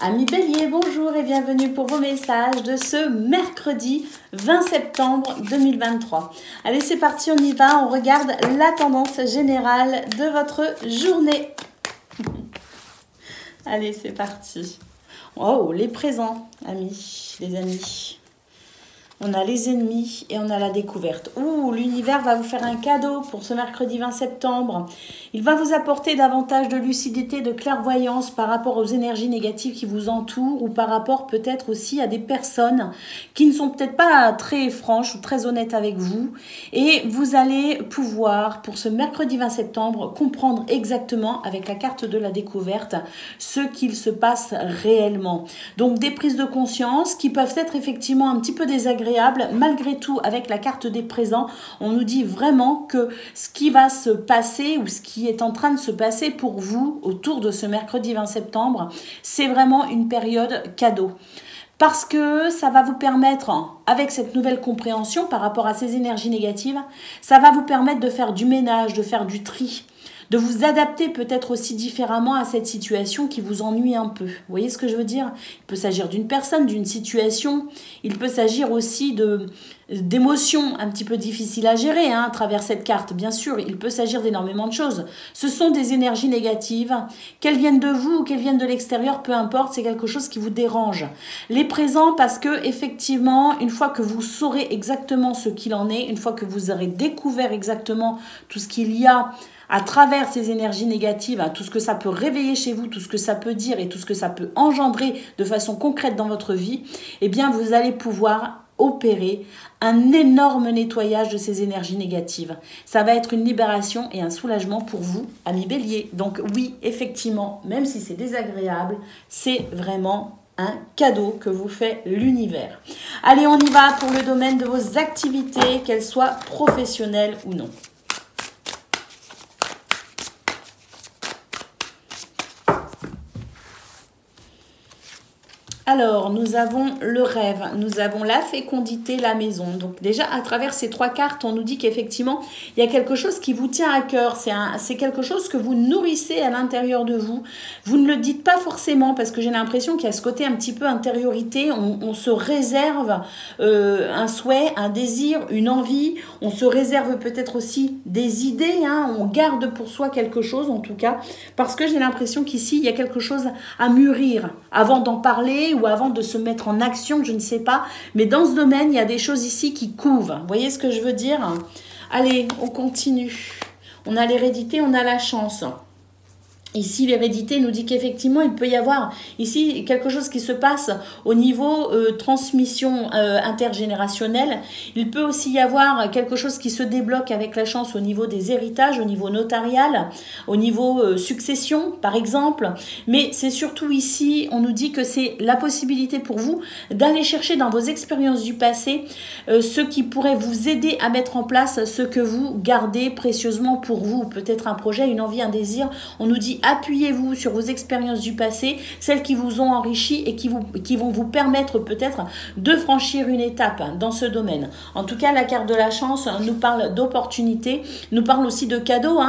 Amis Bélier, bonjour et bienvenue pour vos messages de ce mercredi 20 septembre 2023. Allez, c'est parti, on y va, on regarde la tendance générale de votre journée. Allez, c'est parti. Oh, les présents, amis, les amis. On a les ennemis et on a la découverte. Ouh, l'univers va vous faire un cadeau pour ce mercredi 20 septembre. Il va vous apporter davantage de lucidité, de clairvoyance par rapport aux énergies négatives qui vous entourent ou par rapport peut-être aussi à des personnes qui ne sont peut-être pas très franches ou très honnêtes avec vous. Et vous allez pouvoir, pour ce mercredi 20 septembre, comprendre exactement avec la carte de la découverte ce qu'il se passe réellement. Donc des prises de conscience qui peuvent être effectivement un petit peu désagréables. Malgré tout, avec la carte des présents, on nous dit vraiment que ce qui va se passer ou ce qui est en train de se passer pour vous autour de ce mercredi 20 septembre, c'est vraiment une période cadeau. Parce que ça va vous permettre, avec cette nouvelle compréhension par rapport à ces énergies négatives, ça va vous permettre de faire du ménage, de faire du tri, de vous adapter peut-être aussi différemment à cette situation qui vous ennuie un peu. Vous voyez ce que je veux dire? Il peut s'agir d'une personne, d'une situation. Il peut s'agir aussi d'émotions un petit peu difficiles à gérer à travers cette carte. Bien sûr, il peut s'agir d'énormément de choses. Ce sont des énergies négatives. Qu'elles viennent de vous ou qu'elles viennent de l'extérieur, peu importe, c'est quelque chose qui vous dérange. Les présents, parce que effectivement, une fois que vous saurez exactement ce qu'il en est, une fois que vous aurez découvert exactement tout ce qu'il y a à travers ces énergies négatives, tout ce que ça peut réveiller chez vous, tout ce que ça peut dire et tout ce que ça peut engendrer de façon concrète dans votre vie, eh bien vous allez pouvoir opérer un énorme nettoyage de ces énergies négatives. Ça va être une libération et un soulagement pour vous, amis Bélier. Donc oui, effectivement, même si c'est désagréable, c'est vraiment un cadeau que vous fait l'univers. Allez, on y va pour le domaine de vos activités, qu'elles soient professionnelles ou non. Alors, nous avons le rêve, nous avons la fécondité, la maison. Donc déjà, à travers ces trois cartes, on nous dit qu'effectivement, il y a quelque chose qui vous tient à cœur. C'est quelque chose que vous nourrissez à l'intérieur de vous. Vous ne le dites pas forcément parce que j'ai l'impression qu'il y a ce côté un petit peu intériorité. On se réserve un souhait, un désir, une envie. On se réserve peut-être aussi des idées. On garde pour soi quelque chose en tout cas. Parce que j'ai l'impression qu'ici, il y a quelque chose à mûrir avant d'en parler ou avant de se mettre en action, je ne sais pas. Mais dans ce domaine, il y a des choses ici qui couvent. Vous voyez ce que je veux dire? Allez, on continue. On a l'hérédité, on a la chance. Ici, l'hérédité nous dit qu'effectivement, il peut y avoir ici quelque chose qui se passe au niveau transmission intergénérationnelle. Il peut aussi y avoir quelque chose qui se débloque avec la chance au niveau des héritages, au niveau notarial, au niveau succession, par exemple. Mais c'est surtout ici, on nous dit que c'est la possibilité pour vous d'aller chercher dans vos expériences du passé ce qui pourrait vous aider à mettre en place ce que vous gardez précieusement pour vous. Peut-être un projet, une envie, un désir. On nous dit appuyez-vous sur vos expériences du passé, celles qui vous ont enrichi et qui vont vous permettre peut-être de franchir une étape dans ce domaine. En tout cas, la carte de la chance nous parle d'opportunités, nous parle aussi de cadeaux,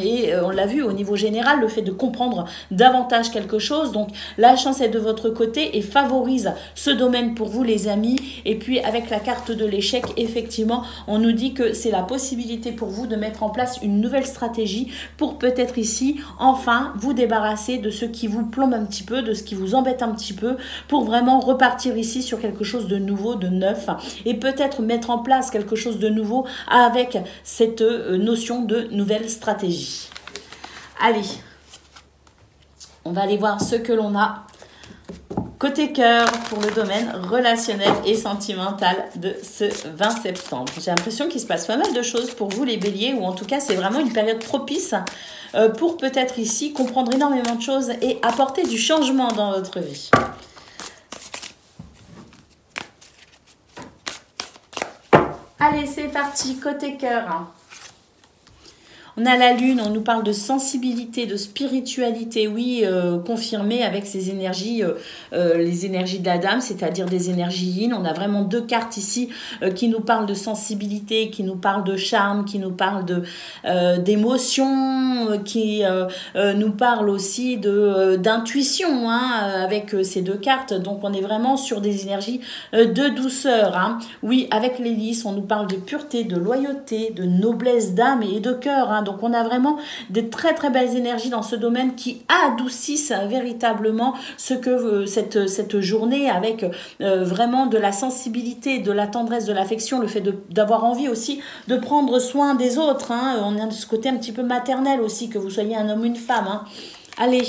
et on l'a vu au niveau général, le fait de comprendre davantage quelque chose. Donc, la chance est de votre côté et favorise ce domaine pour vous, les amis. Et puis, avec la carte de l'échec, effectivement, on nous dit que c'est la possibilité pour vous de mettre en place une nouvelle stratégie pour peut-être ici, enfin, vous débarrasser de ce qui vous plombe un petit peu, de ce qui vous embête un petit peu, pour vraiment repartir ici sur quelque chose de nouveau, de neuf, et peut-être mettre en place quelque chose de nouveau avec cette notion de nouvelle stratégie. Allez, on va aller voir ce que l'on a côté cœur pour le domaine relationnel et sentimental de ce 20 septembre. J'ai l'impression qu'il se passe pas mal de choses pour vous les béliers, ou en tout cas c'est vraiment une période propice pour peut-être ici comprendre énormément de choses et apporter du changement dans votre vie. Allez, c'est parti, côté cœur. On a la lune, on nous parle de sensibilité, de spiritualité, oui, confirmée avec ces énergies, les énergies de la dame, c'est-à-dire des énergies yin. On a vraiment deux cartes ici qui nous parlent de sensibilité, qui nous parlent de charme, qui nous parlent d'émotion, qui nous parlent aussi d'intuition, hein, avec ces deux cartes. Donc on est vraiment sur des énergies de douceur, hein. Oui, avec l'hélice, on nous parle de pureté, de loyauté, de noblesse d'âme et de cœur, hein. Donc on a vraiment des très très belles énergies dans ce domaine qui adoucissent véritablement ce que cette journée, avec vraiment de la sensibilité, de la tendresse, de l'affection, le fait d'avoir envie aussi de prendre soin des autres, hein. On a de ce côté un petit peu maternel aussi, que vous soyez un homme ou une femme, hein. Allez.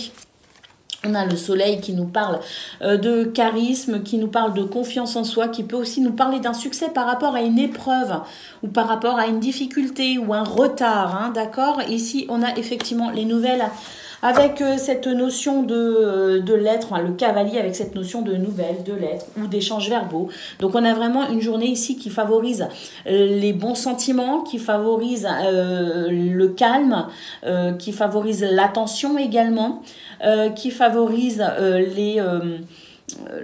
On a le soleil qui nous parle de charisme, qui nous parle de confiance en soi, qui peut aussi nous parler d'un succès par rapport à une épreuve ou par rapport à une difficulté ou un retard, hein, d'accord? Ici, on a effectivement les nouvelles avec cette notion de lettres, enfin, le cavalier avec cette notion de nouvelles, de lettres ou d'échanges verbaux. Donc on a vraiment une journée ici qui favorise les bons sentiments, qui favorise le calme, qui favorise l'attention également, qui favorise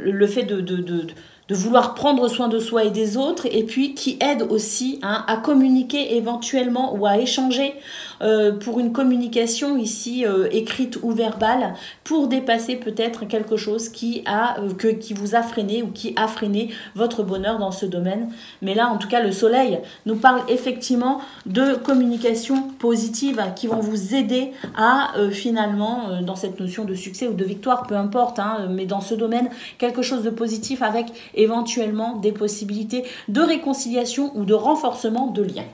le fait de vouloir prendre soin de soi et des autres, et puis qui aide aussi, hein, à communiquer éventuellement ou à échanger pour une communication ici écrite ou verbale, pour dépasser peut-être quelque chose qui vous a freiné ou qui a freiné votre bonheur dans ce domaine. Mais là, en tout cas, le soleil nous parle effectivement de communication positive qui vont vous aider à finalement, dans cette notion de succès ou de victoire, peu importe, hein, mais dans ce domaine, quelque chose de positif avec éventuellement des possibilités de réconciliation ou de renforcement de liens.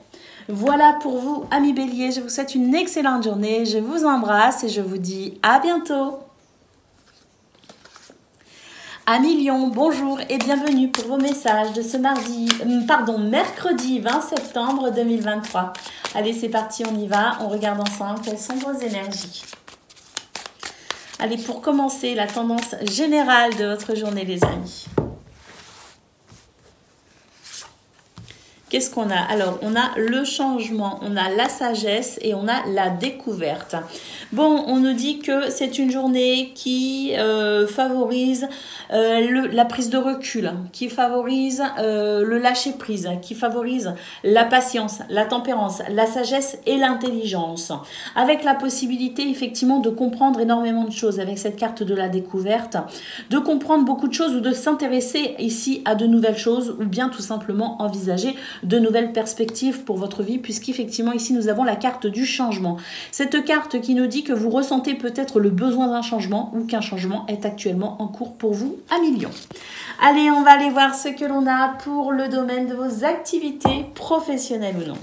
Voilà pour vous, amis Bélier. Je vous souhaite une excellente journée. Je vous embrasse et je vous dis à bientôt. Amis Lion, bonjour et bienvenue pour vos messages de ce mercredi 20 septembre 2023. Allez, c'est parti, on y va. On regarde ensemble quelles sont vos énergies. Allez, pour commencer, la tendance générale de votre journée, les amis. Qu'est-ce qu'on a? Alors, on a le changement, on a la sagesse et on a la découverte. Bon, on nous dit que c'est une journée qui favorise la prise de recul, qui favorise le lâcher-prise, qui favorise la patience, la tempérance, la sagesse et l'intelligence. Avec la possibilité, effectivement, de comprendre énormément de choses avec cette carte de la découverte, de comprendre beaucoup de choses ou de s'intéresser ici à de nouvelles choses ou bien tout simplement envisager de nouvelles perspectives pour votre vie, puisqu'effectivement ici nous avons la carte du changement. Cette carte qui nous dit que vous ressentez peut-être le besoin d'un changement ou qu'un changement est actuellement en cours pour vous, amis Lion. Allez, on va aller voir ce que l'on a pour le domaine de vos activités professionnelles ou non.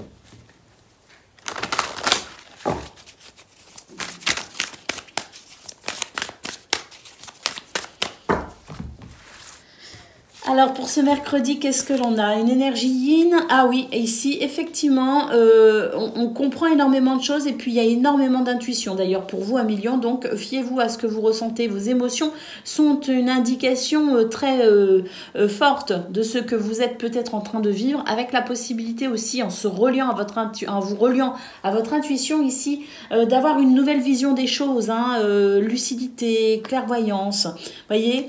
Alors pour ce mercredi, qu'est-ce que l'on a? Une énergie yin. Ah oui, et ici effectivement, on comprend énormément de choses et puis il y a énormément d'intuition d'ailleurs pour vous, amis Lion. Donc fiez-vous à ce que vous ressentez. Vos émotions sont une indication très forte de ce que vous êtes peut-être en train de vivre, avec la possibilité aussi, en vous reliant à votre intuition ici, d'avoir une nouvelle vision des choses, hein, lucidité, clairvoyance. Voyez,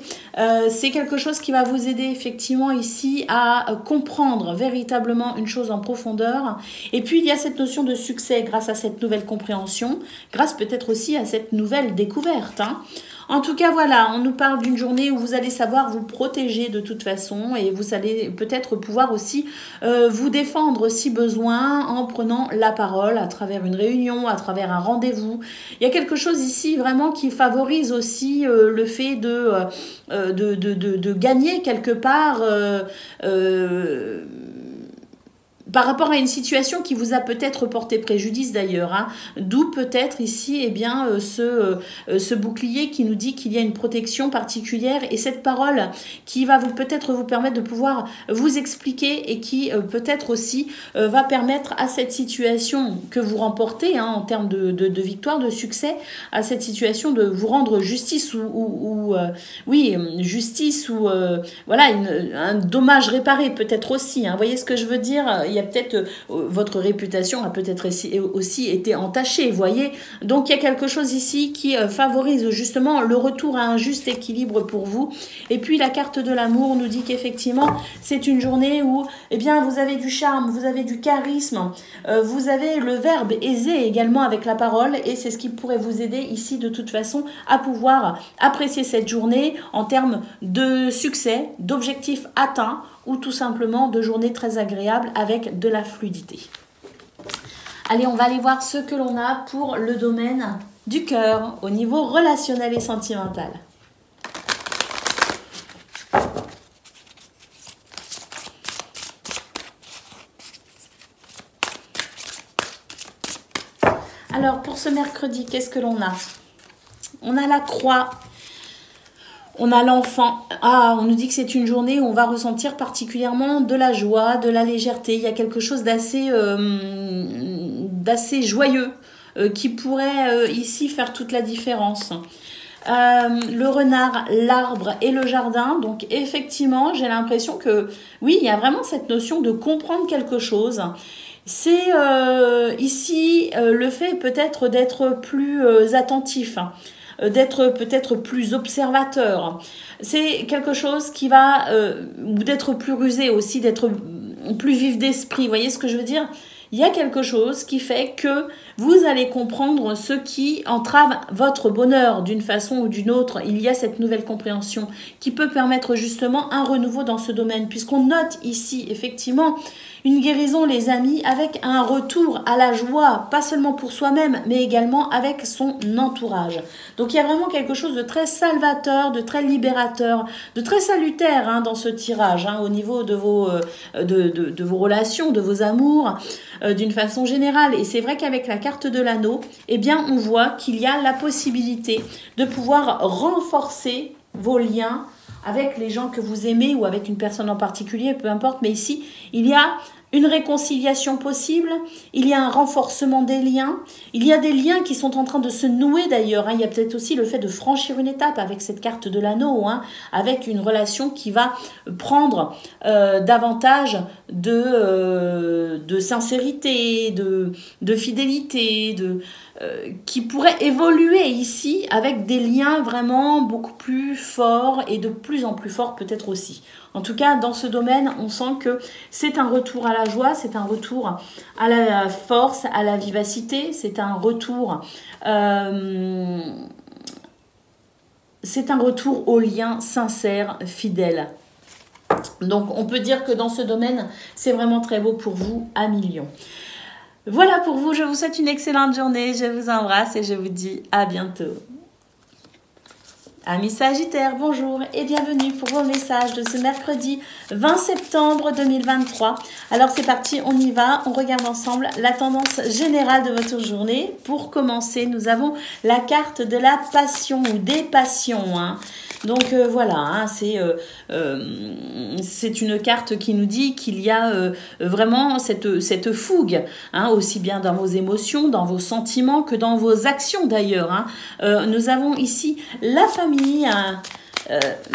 c'est quelque chose qui va vous aider effectivement ici à comprendre véritablement une chose en profondeur. Et puis il y a cette notion de succès grâce à cette nouvelle compréhension, grâce peut-être aussi à cette nouvelle découverte, hein. En tout cas, voilà, on nous parle d'une journée où vous allez savoir vous protéger de toute façon et vous allez peut-être pouvoir aussi vous défendre si besoin en prenant la parole à travers une réunion, à travers un rendez-vous. Il y a quelque chose ici vraiment qui favorise aussi le fait de gagner quelque part par rapport à une situation qui vous a peut-être porté préjudice d'ailleurs, hein. D'où peut-être ici eh bien, ce bouclier qui nous dit qu'il y a une protection particulière et cette parole qui va peut-être vous permettre de pouvoir vous expliquer et qui peut-être aussi va permettre à cette situation que vous remportez, hein, en termes de victoire, de succès, à cette situation de vous rendre justice justice ou voilà, un dommage réparé peut-être aussi, hein. Vous voyez ce que je veux dire? Il y a a peut-être votre réputation a peut-être aussi été entachée, vous voyez. Donc il y a quelque chose ici qui favorise justement le retour à un juste équilibre pour vous. Et puis la carte de l'amour nous dit qu'effectivement c'est une journée où eh bien, vous avez du charme, vous avez du charisme, vous avez le verbe aiser également avec la parole, et c'est ce qui pourrait vous aider ici de toute façon à pouvoir apprécier cette journée en termes de succès, d'objectifs atteints, ou tout simplement de journées très agréables avec de la fluidité. Allez, on va aller voir ce que l'on a pour le domaine du cœur au niveau relationnel et sentimental. Alors, pour ce mercredi, qu'est-ce que l'on a? On a la croix. On a l'enfant. Ah, on nous dit que c'est une journée où on va ressentir particulièrement de la joie, de la légèreté. Il y a quelque chose d'assez joyeux qui pourrait ici faire toute la différence. Le renard, l'arbre et le jardin. Donc effectivement, j'ai l'impression que oui, il y a vraiment cette notion de comprendre quelque chose. C'est ici le fait peut-être d'être plus attentif, d'être peut-être plus observateur. C'est quelque chose qui va, d'être plus rusé aussi, d'être plus vif d'esprit. Vous voyez ce que je veux dire? Il y a quelque chose qui fait que vous allez comprendre ce qui entrave votre bonheur d'une façon ou d'une autre. Il y a cette nouvelle compréhension qui peut permettre justement un renouveau dans ce domaine, puisqu'on note ici effectivement une guérison, les amis, avec un retour à la joie, pas seulement pour soi-même, mais également avec son entourage. Donc il y a vraiment quelque chose de très salvateur, de très libérateur, de très salutaire hein, dans ce tirage, hein, au niveau de vos relations, de vos amours, d'une façon générale. Et c'est vrai qu'avec la carte de l'anneau, eh bien, on voit qu'il y a la possibilité de pouvoir renforcer vos liens avec les gens que vous aimez ou avec une personne en particulier, peu importe. Mais ici, il y a une réconciliation possible, il y a un renforcement des liens, il y a des liens qui sont en train de se nouer d'ailleurs. Hein. Il y a peut-être aussi le fait de franchir une étape avec cette carte de l'anneau, hein, avec une relation qui va prendre davantage de sincérité, de fidélité, qui pourrait évoluer ici avec des liens vraiment beaucoup plus forts et de plus en plus forts peut-être aussi. En tout cas, dans ce domaine, on sent que c'est un retour à la joie, c'est un retour à la force, à la vivacité, c'est un retour aux liens sincères, fidèles. Donc, on peut dire que dans ce domaine, c'est vraiment très beau pour vous à millions. Voilà pour vous, je vous souhaite une excellente journée, je vous embrasse et je vous dis à bientôt. Amis Sagittaires, bonjour et bienvenue pour vos messages de ce mercredi 20 septembre 2023. Alors c'est parti, on y va, on regarde ensemble la tendance générale de votre journée. Pour commencer, nous avons la carte de la passion ou des passions. Hein. Donc voilà, hein, c'est une carte qui nous dit qu'il y a vraiment cette fougue, hein, aussi bien dans vos émotions, dans vos sentiments que dans vos actions d'ailleurs. Hein. Nous avons ici la famille,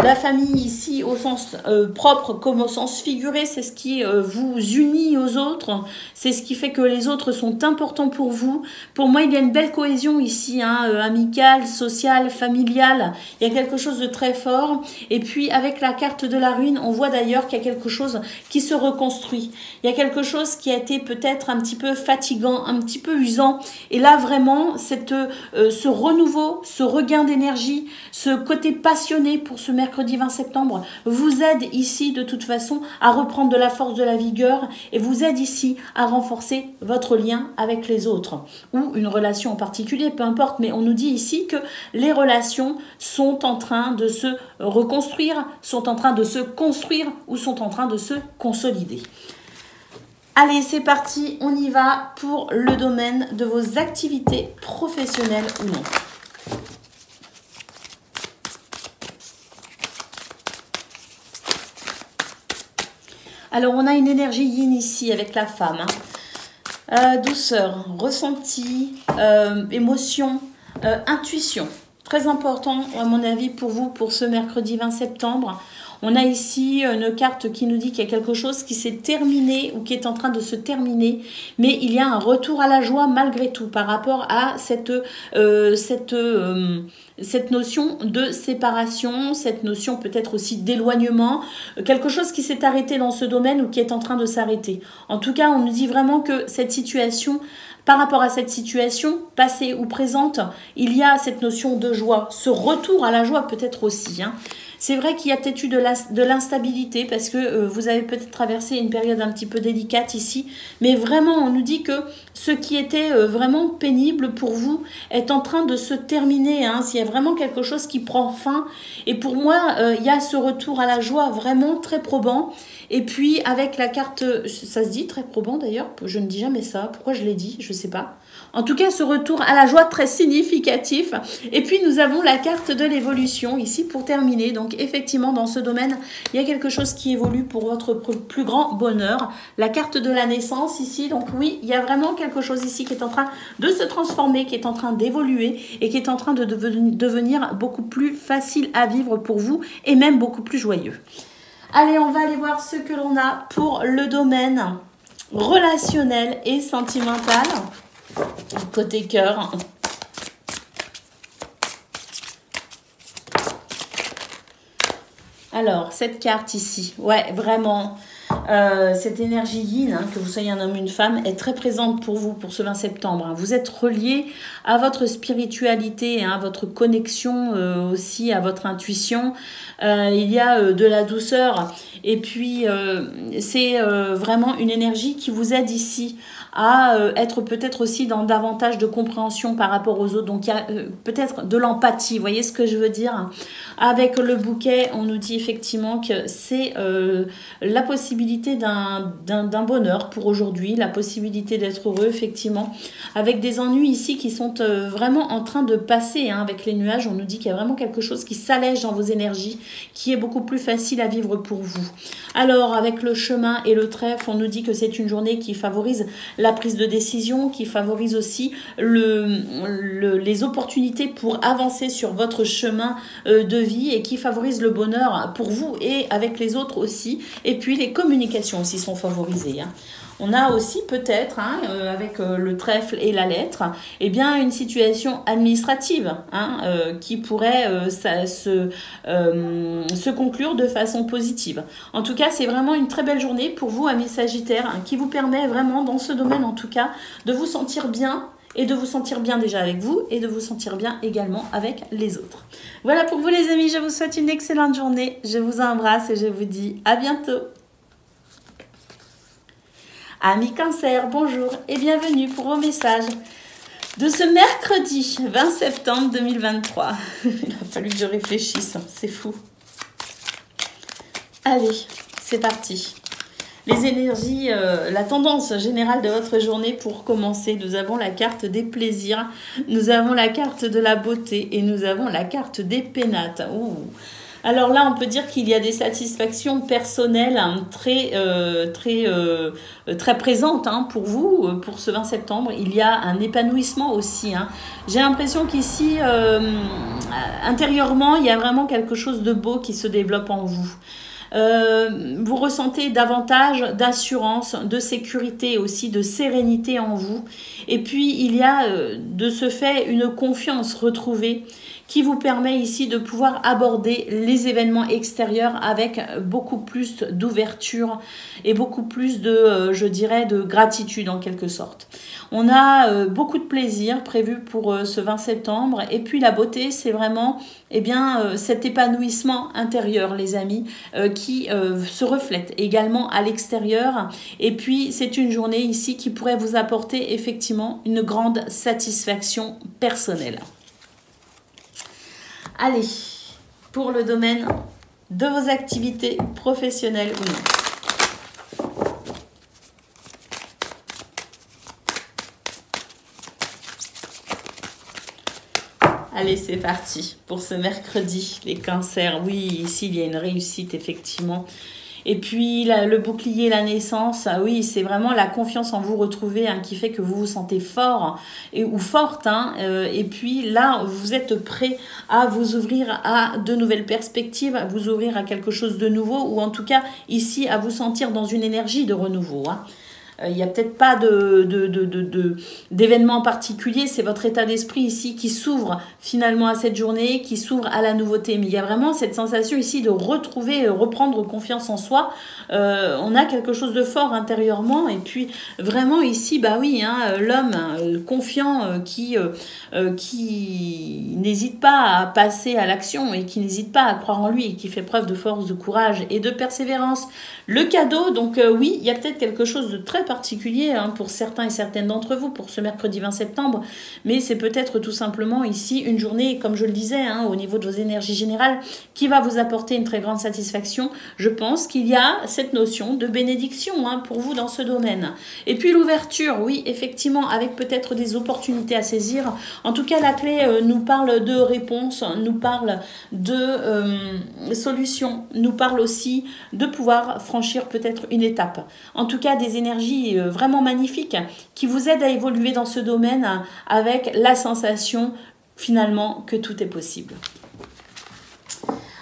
la famille ici au sens propre comme au sens figuré, c'est ce qui vous unit aux autres, c'est ce qui fait que les autres sont importants pour vous. Pour moi, il y a une belle cohésion ici, hein, amicale, sociale, familiale, il y a quelque chose de très fort. Et puis avec la carte de la ruine, on voit d'ailleurs qu'il y a quelque chose qui se reconstruit. Il y a quelque chose qui a été peut-être un petit peu fatigant, un petit peu usant. Et là vraiment, ce renouveau, ce regain d'énergie, ce côté passionné pour ce mercredi 20 septembre vous aide ici de toute façon à reprendre de la force, de la vigueur et vous aide ici à renforcer votre lien avec les autres ou une relation en particulier, peu importe, mais on nous dit ici que les relations sont en train de se reconstruire, sont en train de se construire ou sont en train de se consolider. Allez, c'est parti, on y va pour le domaine de vos activités professionnelles ou non. Alors, on a une énergie yin ici avec la femme. Hein. Douceur, ressenti, émotion, intuition. Très important, à mon avis, pour vous, pour ce mercredi 20 septembre. On a ici une carte qui nous dit qu'il y a quelque chose qui s'est terminé ou qui est en train de se terminer, mais il y a un retour à la joie malgré tout par rapport à cette notion de séparation, cette notion peut-être aussi d'éloignement, quelque chose qui s'est arrêté dans ce domaine ou qui est en train de s'arrêter. En tout cas, on nous dit vraiment que cette situation, par rapport à cette situation, passée ou présente, il y a cette notion de joie, ce retour à la joie peut-être aussi, hein. C'est vrai qu'il y a peut-être eu de l'instabilité parce que vous avez peut-être traversé une période un petit peu délicate ici. Mais vraiment, on nous dit que ce qui était vraiment pénible pour vous est en train de se terminer, hein. S'il y a vraiment quelque chose qui prend fin. Et pour moi, il y a ce retour à la joie vraiment très probant. Et puis avec la carte, ça se dit très probant d'ailleurs, je ne dis jamais ça. Pourquoi je l'ai dit? Je ne sais pas. En tout cas, ce retour à la joie très significatif. Et puis, nous avons la carte de l'évolution ici pour terminer. Donc, effectivement, dans ce domaine, il y a quelque chose qui évolue pour votre plus grand bonheur. La carte de la naissance ici. Donc, oui, il y a vraiment quelque chose ici qui est en train de se transformer, qui est en train d'évoluer et qui est en train de devenir beaucoup plus facile à vivre pour vous et même beaucoup plus joyeux. Allez, on va aller voir ce que l'on a pour le domaine relationnel et sentimental. Côté cœur. Alors, cette carte ici, ouais, vraiment, cette énergie yin, hein, que vous soyez un homme ou une femme, est très présente pour vous pour ce 20 septembre. Hein. Vous êtes relié à votre spiritualité, hein, à votre connexion aussi, à votre intuition. Il y a de la douceur et puis c'est vraiment une énergie qui vous aide ici à être peut-être aussi dans davantage de compréhension par rapport aux autres. Donc il y a peut-être de l'empathie, vous voyez ce que je veux dire? Avec le bouquet, on nous dit effectivement que c'est la possibilité d'un bonheur pour aujourd'hui, la possibilité d'être heureux effectivement, avec des ennuis ici qui sont vraiment en train de passer, hein, avec les nuages. On nous dit qu'il y a vraiment quelque chose qui s'allège dans vos énergies, qui est beaucoup plus facile à vivre pour vous. Alors avec le chemin et le trèfle, on nous dit que c'est une journée qui favorise la prise de décision, qui favorise aussi les opportunités pour avancer sur votre chemin de vie et qui favorise le bonheur pour vous et avec les autres aussi. Et puis les communications aussi sont favorisées, hein. On a aussi peut-être, hein, avec le trèfle et la lettre, eh bien, une situation administrative, hein, qui pourrait se conclure de façon positive. En tout cas, c'est vraiment une très belle journée pour vous, amis Sagittaires, hein, qui vous permet vraiment, dans ce domaine en tout cas, de vous sentir bien et de vous sentir bien déjà avec vous et de vous sentir bien également avec les autres. Voilà pour vous les amis, je vous souhaite une excellente journée, je vous embrasse et je vous dis à bientôt. Amis Cancer, bonjour et bienvenue pour vos messages de ce mercredi 20 septembre 2023. Il a fallu que je réfléchisse, c'est fou. Allez, c'est parti. Les énergies, la tendance générale de votre journée pour commencer. Nous avons la carte des plaisirs, nous avons la carte de la beauté et nous avons la carte des pénates. Ouh. Alors là, on peut dire qu'il y a des satisfactions personnelles, hein, très présentes, hein, pour vous, pour ce 20 septembre. Il y a un épanouissement aussi, hein. J'ai l'impression qu'ici, intérieurement, il y a vraiment quelque chose de beau qui se développe en vous. Vous ressentez davantage d'assurance, de sécurité aussi, de sérénité en vous. Et puis, il y a de ce fait une confiance retrouvée qui vous permet ici de pouvoir aborder les événements extérieurs avec beaucoup plus d'ouverture et beaucoup plus de, je dirais, de gratitude en quelque sorte. On a beaucoup de plaisir prévu pour ce 20 septembre et puis la beauté, c'est vraiment cet épanouissement intérieur, les amis, qui se reflète également à l'extérieur. Et puis, c'est une journée ici qui pourrait vous apporter effectivement une grande satisfaction personnelle. Allez, pour le domaine de vos activités professionnelles ou non. Allez, c'est parti pour ce mercredi, les cancers. Oui, ici, il y a une réussite, effectivement. Et puis le bouclier, la naissance, oui, c'est vraiment la confiance en vous retrouver qui fait que vous vous sentez fort ou forte. Et puis là, vous êtes prêt à vous ouvrir à de nouvelles perspectives, à vous ouvrir à quelque chose de nouveau, ou en tout cas ici à vous sentir dans une énergie de renouveau. Il n'y a peut-être pas d'événement particulier, c'est votre état d'esprit ici qui s'ouvre finalement à cette journée, qui s'ouvre à la nouveauté. Mais il y a vraiment cette sensation ici de retrouver, reprendre confiance en soi. On a quelque chose de fort intérieurement. Et puis vraiment ici, bah oui, l'homme confiant qui n'hésite pas à passer à l'action et qui n'hésite pas à croire en lui et qui fait preuve de force, de courage et de persévérance. Le cadeau, donc oui, il y a peut-être quelque chose de très particulier pour certains et certaines d'entre vous pour ce mercredi 20 septembre, mais c'est peut-être tout simplement ici une journée, comme je le disais, au niveau de vos énergies générales, qui va vous apporter une très grande satisfaction. Je pense qu'il y a cette notion de bénédiction pour vous dans ce domaine. Et puis l'ouverture, oui, effectivement, avec peut-être des opportunités à saisir. En tout cas, la clé nous parle de réponses, nous parle de solutions, nous parle aussi de pouvoir franchir peut-être une étape. En tout cas, des énergies vraiment magnifiques qui vous aident à évoluer dans ce domaine avec la sensation finalement que tout est possible.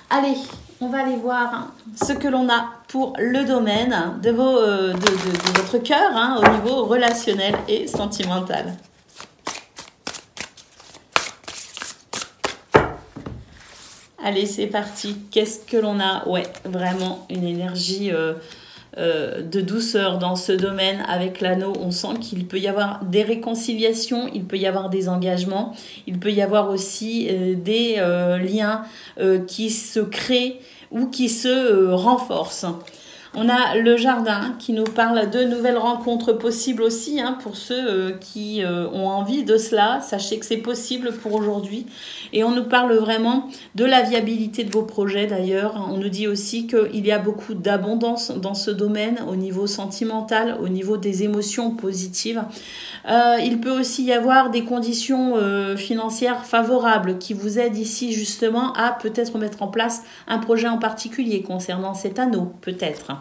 Allez, on va aller voir ce que l'on a pour le domaine de votre cœur au niveau relationnel et sentimental. Allez, c'est parti. Qu'est-ce que l'on a? Ouais, vraiment une énergie de douceur dans ce domaine. Avec l'anneau, on sent qu'il peut y avoir des réconciliations, il peut y avoir des engagements, il peut y avoir aussi des liens qui se créent ou qui se renforcent. On a le jardin qui nous parle de nouvelles rencontres possibles aussi pour ceux qui ont envie de cela. Sachez que c'est possible pour aujourd'hui. Et on nous parle vraiment de la viabilité de vos projets d'ailleurs. On nous dit aussi qu'il y a beaucoup d'abondance dans ce domaine au niveau sentimental, au niveau des émotions positives. Il peut aussi y avoir des conditions financières favorables qui vous aident ici justement à peut-être mettre en place un projet en particulier concernant cet anneau, peut-être.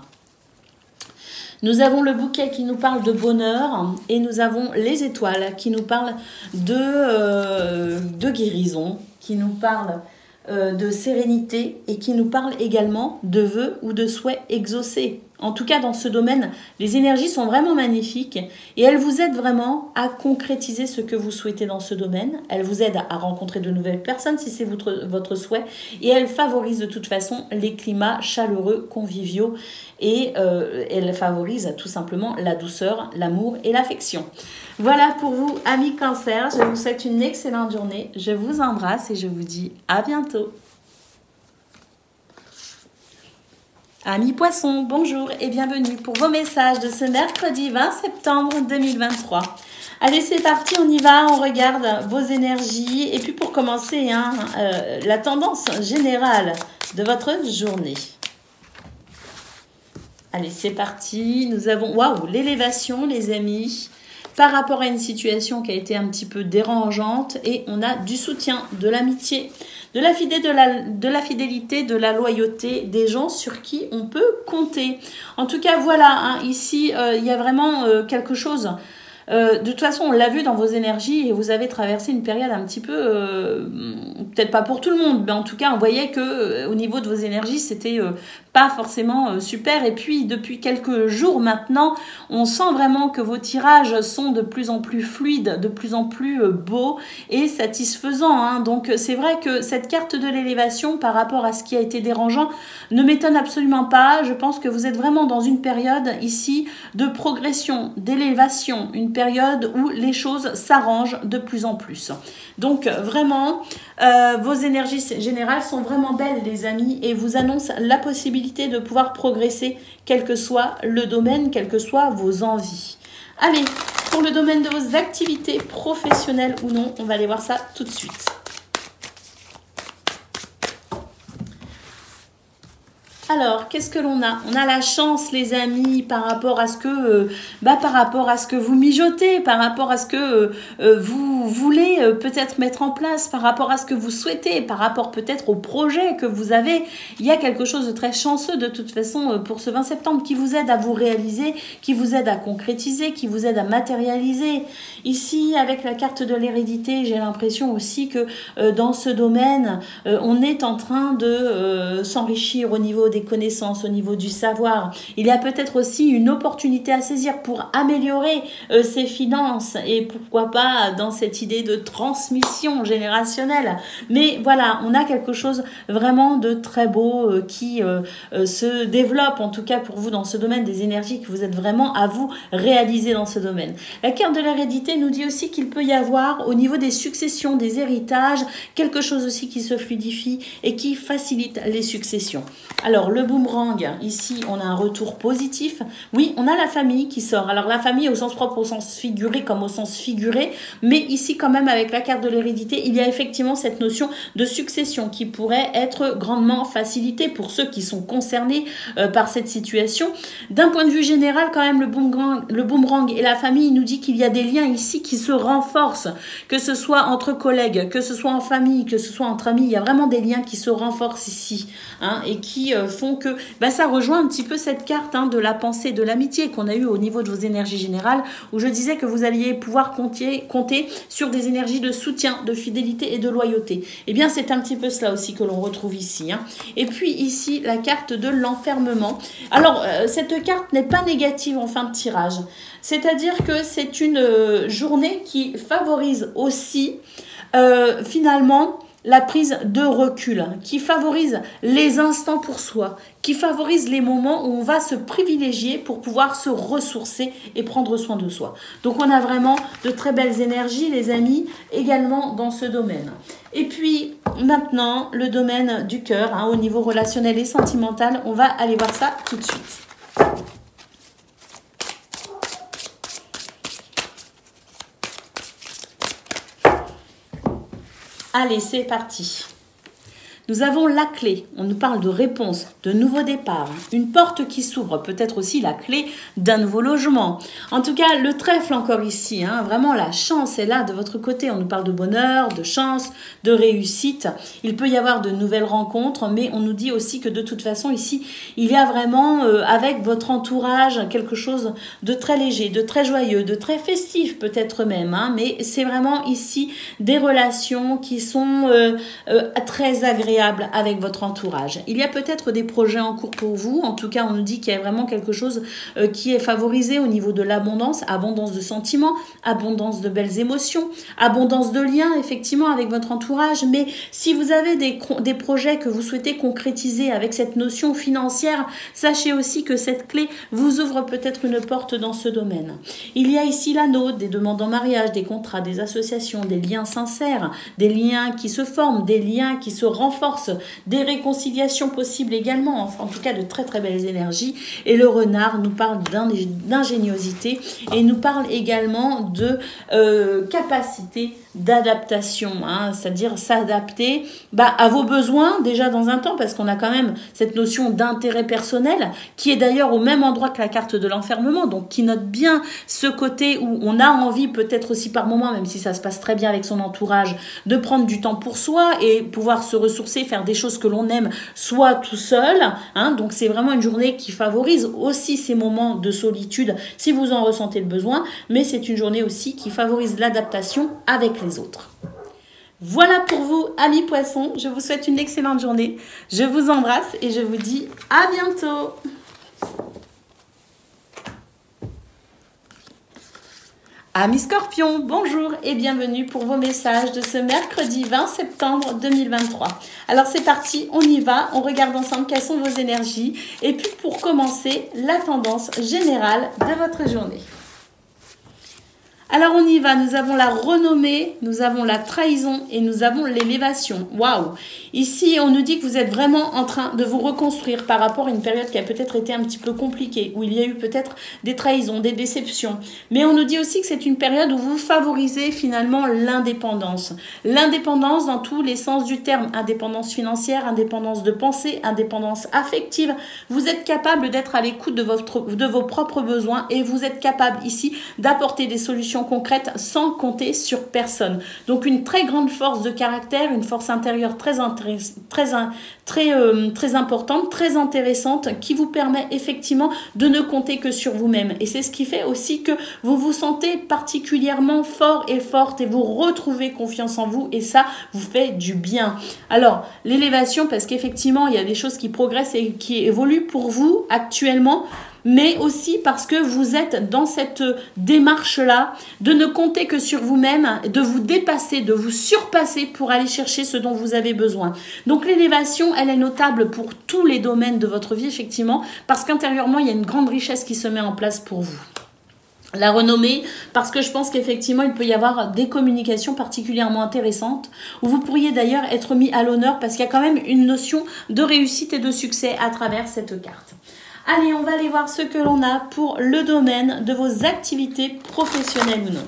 Nous avons le bouquet qui nous parle de bonheur et nous avons les étoiles qui nous parlent de guérison, qui nous parlent de sérénité et qui nous parlent également de vœux ou de souhaits exaucés. En tout cas, dans ce domaine, les énergies sont vraiment magnifiques et elles vous aident vraiment à concrétiser ce que vous souhaitez dans ce domaine. Elles vous aident à rencontrer de nouvelles personnes si c'est votre souhait et elles favorisent de toute façon les climats chaleureux, conviviaux et elles favorisent tout simplement la douceur, l'amour et l'affection. Voilà pour vous, amis Cancer. Je vous souhaite une excellente journée. Je vous embrasse et je vous dis à bientôt. Amis Poissons, bonjour et bienvenue pour vos messages de ce mercredi 20 septembre 2023. Allez, c'est parti, on y va, on regarde vos énergies. Et puis pour commencer, la tendance générale de votre journée. Allez, c'est parti. Nous avons, waouh, l'élévation, les amis, par rapport à une situation qui a été un petit peu dérangeante. Et on a du soutien, de l'amitié, de la fidélité, de la loyauté, des gens sur qui on peut compter. En tout cas, voilà, ici, il y a vraiment quelque chose. De toute façon, on l'a vu dans vos énergies et vous avez traversé une période un petit peu, peut-être pas pour tout le monde, mais en tout cas, on voyait que au niveau de vos énergies, c'était pas forcément super. Et puis, depuis quelques jours maintenant, on sent vraiment que vos tirages sont de plus en plus fluides, de plus en plus beaux et satisfaisants. Donc, c'est vrai que cette carte de l'élévation par rapport à ce qui a été dérangeant ne m'étonne absolument pas. Je pense que vous êtes vraiment dans une période ici de progression, d'élévation, une période où les choses s'arrangent de plus en plus. Donc, vraiment, vos énergies générales sont vraiment belles, les amis, et vous annoncent la possibilité de pouvoir progresser, quel que soit le domaine, quelles que soient vos envies. Allez, pour le domaine de vos activités professionnelles ou non, on va aller voir ça tout de suite. Alors, qu'est-ce que l'on a? On a la chance, les amis, par rapport à ce que vous mijotez, par rapport à ce que vous voulez peut-être mettre en place, par rapport à ce que vous souhaitez, par rapport peut-être au projet que vous avez. Il y a quelque chose de très chanceux de toute façon pour ce 20 septembre qui vous aide à vous réaliser, qui vous aide à concrétiser, qui vous aide à matérialiser. Ici, avec la carte de l'hérédité, j'ai l'impression aussi que dans ce domaine, on est en train de s'enrichir au niveau des connaissances, au niveau du savoir. Il y a peut-être aussi une opportunité à saisir pour améliorer ses finances et pourquoi pas dans cette idée de transmission générationnelle. Mais voilà, on a quelque chose vraiment de très beau qui se développe, en tout cas pour vous dans ce domaine des énergies que vous êtes vraiment à vous réaliser dans ce domaine. La carte de l'hérédité nous dit aussi qu'il peut y avoir au niveau des successions, des héritages, quelque chose aussi qui se fluidifie et qui facilite les successions. Alors, le boomerang, ici, on a un retour positif. Oui, on a la famille qui sort. Alors, la famille au sens propre, au sens figuré comme au sens figuré. Mais ici, quand même, avec la carte de l'hérédité, il y a effectivement cette notion de succession qui pourrait être grandement facilitée pour ceux qui sont concernés par cette situation. D'un point de vue général, quand même, le boomerang et la famille nous dit qu'il y a des liens ici qui se renforcent, que ce soit entre collègues, que ce soit en famille, que ce soit entre amis. Il y a vraiment des liens qui se renforcent ici et qui font que ça rejoint un petit peu cette carte de la pensée, de l'amitié qu'on a eu au niveau de vos énergies générales, où je disais que vous alliez pouvoir compter sur des énergies de soutien, de fidélité et de loyauté. Eh bien, c'est un petit peu cela aussi que l'on retrouve ici. Et puis ici, la carte de l'enfermement. Alors, cette carte n'est pas négative en fin de tirage. C'est-à-dire que c'est une journée qui favorise aussi, finalement, la prise de recul, qui favorise les instants pour soi, qui favorise les moments où on va se privilégier pour pouvoir se ressourcer et prendre soin de soi. Donc on a vraiment de très belles énergies, les amis, également dans ce domaine. Et puis maintenant, le domaine du cœur, au niveau relationnel et sentimental, on va aller voir ça tout de suite. Allez, c'est parti. Nous avons la clé, on nous parle de réponse, de nouveau départ, une porte qui s'ouvre, peut-être aussi la clé d'un nouveau logement. En tout cas, le trèfle encore ici, vraiment la chance est là de votre côté. On nous parle de bonheur, de chance, de réussite. Il peut y avoir de nouvelles rencontres, mais on nous dit aussi que de toute façon ici, il y a vraiment avec votre entourage quelque chose de très léger, de très joyeux, de très festif peut-être même. Mais c'est vraiment ici des relations qui sont très agréables avec votre entourage. Il y a peut-être des projets en cours pour vous. En tout cas, on nous dit qu'il y a vraiment quelque chose qui est favorisé au niveau de l'abondance, abondance de sentiments, abondance de belles émotions, abondance de liens, effectivement, avec votre entourage. Mais si vous avez des projets que vous souhaitez concrétiser avec cette notion financière, sachez aussi que cette clé vous ouvre peut-être une porte dans ce domaine. Il y a ici l'anneau, des demandes en mariage, des contrats, des associations, des liens sincères, des liens qui se forment, des liens qui se renforcent, des réconciliations possibles également, en tout cas de très très belles énergies. Et le renard nous parle d'ingéniosité et nous parle également de capacité d'adaptation, c'est-à-dire s'adapter à vos besoins déjà dans un temps, parce qu'on a quand même cette notion d'intérêt personnel qui est d'ailleurs au même endroit que la carte de l'enfermement, donc qui note bien ce côté où on a envie peut-être aussi par moment, même si ça se passe très bien avec son entourage, de prendre du temps pour soi et pouvoir se ressourcer, faire des choses que l'on aime, soit tout seul, donc c'est vraiment une journée qui favorise aussi ces moments de solitude si vous en ressentez le besoin, mais c'est une journée aussi qui favorise l'adaptation avec les autres. Voilà pour vous, amis poissons. Je vous souhaite une excellente journée. Je vous embrasse et je vous dis à bientôt. Amis Scorpions, bonjour et bienvenue pour vos messages de ce mercredi 20 septembre 2023. Alors c'est parti, on y va, on regarde ensemble quelles sont vos énergies et puis pour commencer, la tendance générale de votre journée. Alors on y va, nous avons la renommée, nous avons la trahison et nous avons l'élévation. Waouh! Ici, on nous dit que vous êtes vraiment en train de vous reconstruire par rapport à une période qui a peut-être été un petit peu compliquée, où il y a eu peut-être des trahisons, des déceptions. Mais on nous dit aussi que c'est une période où vous favorisez finalement l'indépendance. L'indépendance dans tous les sens du terme. Indépendance financière, indépendance de pensée, indépendance affective. Vous êtes capable d'être à l'écoute de vos propres besoins et vous êtes capable ici d'apporter des solutions concrètes sans compter sur personne. Donc une très grande force de caractère, une force intérieure très importante, très intéressante, qui vous permet effectivement de ne compter que sur vous-même. Et c'est ce qui fait aussi que vous vous sentez particulièrement fort et forte et vous retrouvez confiance en vous et ça vous fait du bien. Alors, l'élévation, parce qu'effectivement, il y a des choses qui progressent et qui évoluent pour vous actuellement, mais aussi parce que vous êtes dans cette démarche-là de ne compter que sur vous-même, de vous dépasser, de vous surpasser pour aller chercher ce dont vous avez besoin. Donc l'élévation, elle est notable pour tous les domaines de votre vie, effectivement, parce qu'intérieurement, il y a une grande richesse qui se met en place pour vous. La renommée, parce que je pense qu'effectivement, il peut y avoir des communications particulièrement intéressantes, où vous pourriez d'ailleurs être mis à l'honneur, parce qu'il y a quand même une notion de réussite et de succès à travers cette carte. Allez, on va aller voir ce que l'on a pour le domaine de vos activités professionnelles ou non.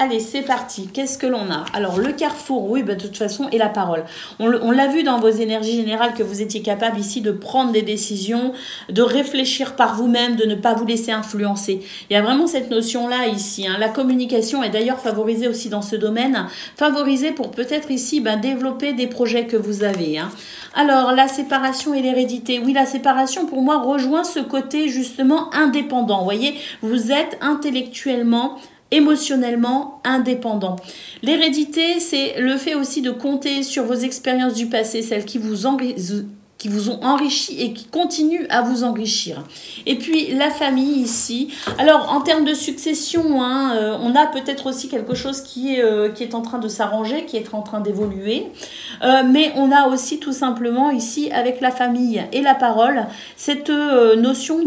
Allez, c'est parti. Qu'est-ce que l'on a? Alors, le carrefour, oui, bah, de toute façon, et la parole. On l'a vu dans vos énergies générales que vous étiez capable ici de prendre des décisions, de réfléchir par vous-même, de ne pas vous laisser influencer. Il y a vraiment cette notion-là ici. Hein. La communication est d'ailleurs favorisée aussi dans ce domaine, favorisée pour peut-être ici développer des projets que vous avez. Hein. Alors, la séparation et l'hérédité. Oui, la séparation, pour moi, rejoint ce côté justement indépendant. Vous voyez, vous êtes intellectuellement émotionnellement indépendant. L'hérédité, c'est le fait aussi de compter sur vos expériences du passé, celles qui vous ont enrichi et qui continuent à vous enrichir. Et puis la famille ici. Alors en termes de succession, hein, on a peut-être aussi quelque chose qui est en train de s'arranger, qui est en train d'évoluer. Mais on a aussi tout simplement ici avec la famille et la parole, cette notion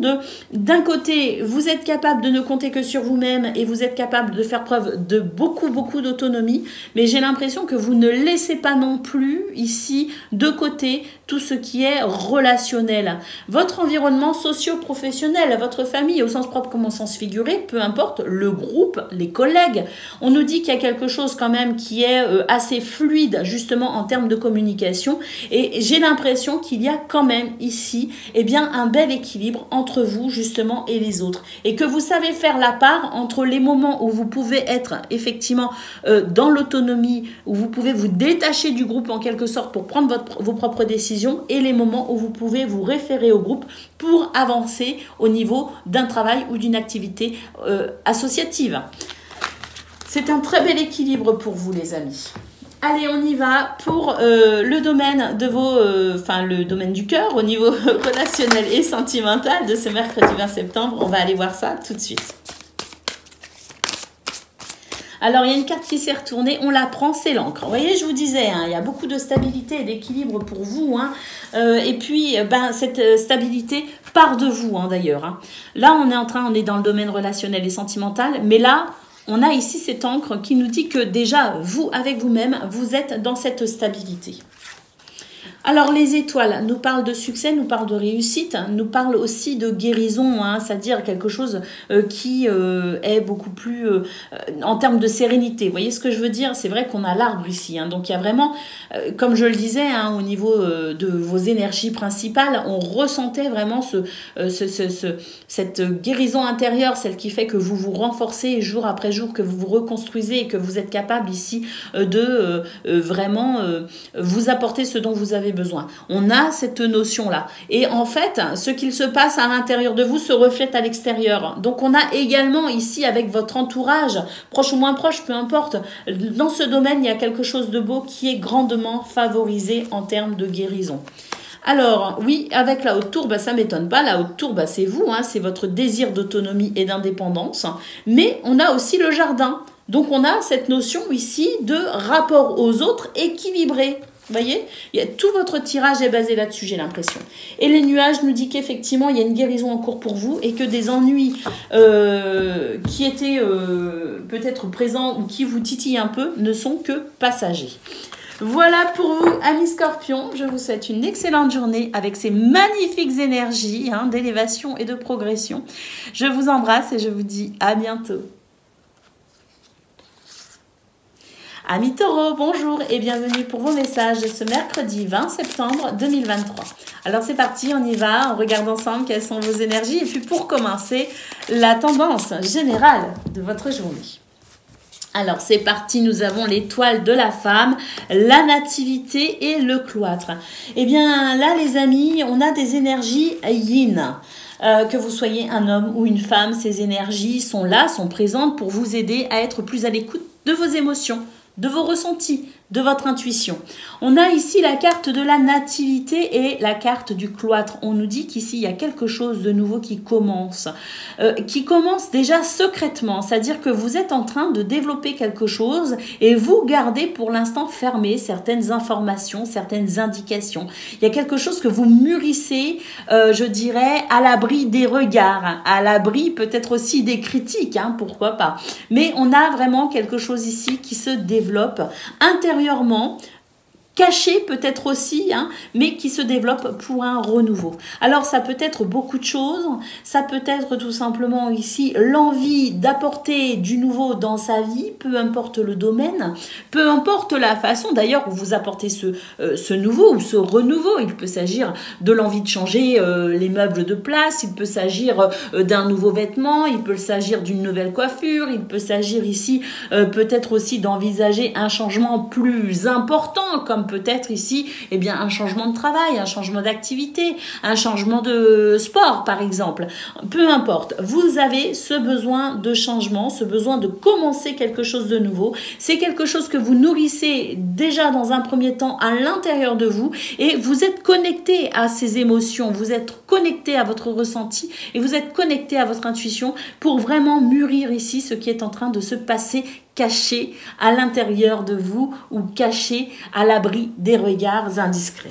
d'un côté, vous êtes capable de ne compter que sur vous-même et vous êtes capable de faire preuve de beaucoup d'autonomie, mais j'ai l'impression que vous ne laissez pas non plus ici de côté tout ce qui est relationnel. Votre environnement socio-professionnel, votre famille au sens propre comme au sens figuré, peu importe, le groupe, les collègues, on nous dit qu'il y a quelque chose quand même qui est assez fluide justement en termes de communication et j'ai l'impression qu'il y a quand même ici un bel équilibre entre vous justement et les autres et que vous savez faire la part entre les moments où vous pouvez être effectivement dans l'autonomie, où vous pouvez vous détacher du groupe en quelque sorte pour prendre vos propres décisions et les moments où vous pouvez vous référer au groupe pour avancer au niveau d'un travail ou d'une activité associative. C'est un très bel équilibre pour vous les amis. Allez, on y va pour le domaine de le domaine du cœur au niveau relationnel et sentimental de ce mercredi 20 septembre. On va aller voir ça tout de suite. Alors, il y a une carte qui s'est retournée, on la prend, c'est l'encre. Vous voyez, je vous disais, hein, il y a beaucoup de stabilité et d'équilibre pour vous. Hein, et puis, cette stabilité part de vous, hein, d'ailleurs. Hein. Là, on est dans le domaine relationnel et sentimental, mais là, on a ici cette encre qui nous dit que déjà, vous, avec vous-même, vous êtes dans cette stabilité. Alors, les étoiles nous parlent de succès, nous parlent de réussite, nous parlent aussi de guérison, hein, c'est-à-dire quelque chose qui est beaucoup plus en termes de sérénité. Vous voyez ce que je veux dire? C'est vrai qu'on a l'arbre ici, hein, donc il y a vraiment, comme je le disais, hein, au niveau de vos énergies principales, on ressentait vraiment cette guérison intérieure, celle qui fait que vous vous renforcez jour après jour, que vous vous reconstruisez et que vous êtes capable ici de vraiment vous apporter ce dont vous avez besoin. On a cette notion-là. Et en fait, ce qu'il se passe à l'intérieur de vous se reflète à l'extérieur. Donc, on a également ici, avec votre entourage, proche ou moins proche, peu importe, dans ce domaine, il y a quelque chose de beau qui est grandement favorisé en termes de guérison. Alors, oui, avec la haute tour, ça ne m'étonne pas. La haute tour, c'est vous, hein, c'est votre désir d'autonomie et d'indépendance. Mais on a aussi le jardin. Donc, on a cette notion ici de rapport aux autres équilibré. Vous voyez, tout votre tirage est basé là-dessus, j'ai l'impression. Et les nuages nous disent qu'effectivement, il y a une guérison en cours pour vous et que des ennuis qui étaient peut-être présents ou qui vous titillent un peu ne sont que passagers. Voilà pour vous, amis Scorpions. Je vous souhaite une excellente journée avec ces magnifiques énergies d'élévation et de progression. Je vous embrasse et je vous dis à bientôt. Amis Taureaux, bonjour et bienvenue pour vos messages de ce mercredi 20 septembre 2023. Alors c'est parti, on y va, on regarde ensemble quelles sont vos énergies et puis pour commencer, la tendance générale de votre journée. Alors c'est parti, nous avons l'étoile de la femme, la nativité et le cloître. Eh bien là les amis, on a des énergies yin. Que vous soyez un homme ou une femme, ces énergies sont là, sont présentes pour vous aider à être plus à l'écoute de vos émotions, de vos ressentis, de votre intuition. On a ici la carte de la nativité et la carte du cloître. On nous dit qu'ici, il y a quelque chose de nouveau qui commence déjà secrètement, c'est-à-dire que vous êtes en train de développer quelque chose et vous gardez pour l'instant fermé certaines informations, certaines indications. Il y a quelque chose que vous mûrissez, je dirais, à l'abri des regards, à l'abri peut-être aussi des critiques, pourquoi pas. Mais on a vraiment quelque chose ici qui se développe intérieurement, caché peut-être aussi, mais qui se développe pour un renouveau. Alors ça peut être beaucoup de choses, ça peut être tout simplement ici l'envie d'apporter du nouveau dans sa vie, peu importe le domaine, peu importe la façon d'ailleurs où vous apportez ce nouveau ou ce renouveau. Il peut s'agir de l'envie de changer les meubles de place, il peut s'agir d'un nouveau vêtement, il peut s'agir d'une nouvelle coiffure, il peut s'agir ici peut-être aussi d'envisager un changement plus important comme peut-être ici un changement de travail, un changement d'activité, un changement de sport par exemple. Peu importe, vous avez ce besoin de changement, ce besoin de commencer quelque chose de nouveau. C'est quelque chose que vous nourrissez déjà dans un premier temps à l'intérieur de vous et vous êtes connecté à ces émotions, vous êtes connecté à votre ressenti et vous êtes connecté à votre intuition pour vraiment mûrir ici ce qui est en train de se passer caché à l'intérieur de vous ou caché à l'abri des regards indiscrets.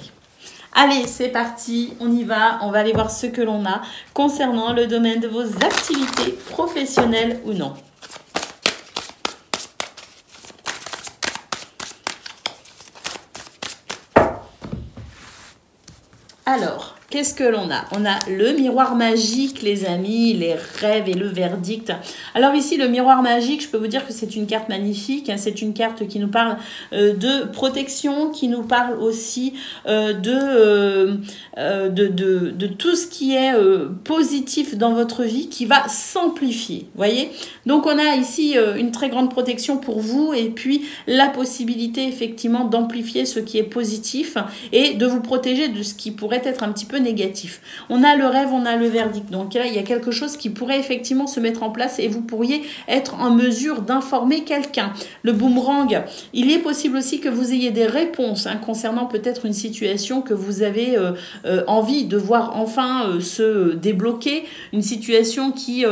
Allez, c'est parti, on y va, on va aller voir ce que l'on a concernant le domaine de vos activités professionnelles ou non. Alors, qu'est-ce que l'on a? On a le miroir magique, les amis, les rêves et le verdict. Alors ici, le miroir magique, je peux vous dire que c'est une carte magnifique. C'est une carte qui nous parle de protection, qui nous parle aussi de tout ce qui est positif dans votre vie, qui va s'amplifier. Voyez? Donc, on a ici une très grande protection pour vous et puis la possibilité effectivement d'amplifier ce qui est positif et de vous protéger de ce qui pourrait être un petit peu négatif. On a le rêve, on a le verdict. Donc là, il y a quelque chose qui pourrait effectivement se mettre en place et vous pourriez être en mesure d'informer quelqu'un. Le boomerang, il est possible aussi que vous ayez des réponses concernant peut-être une situation que vous avez envie de voir enfin se débloquer, une situation qui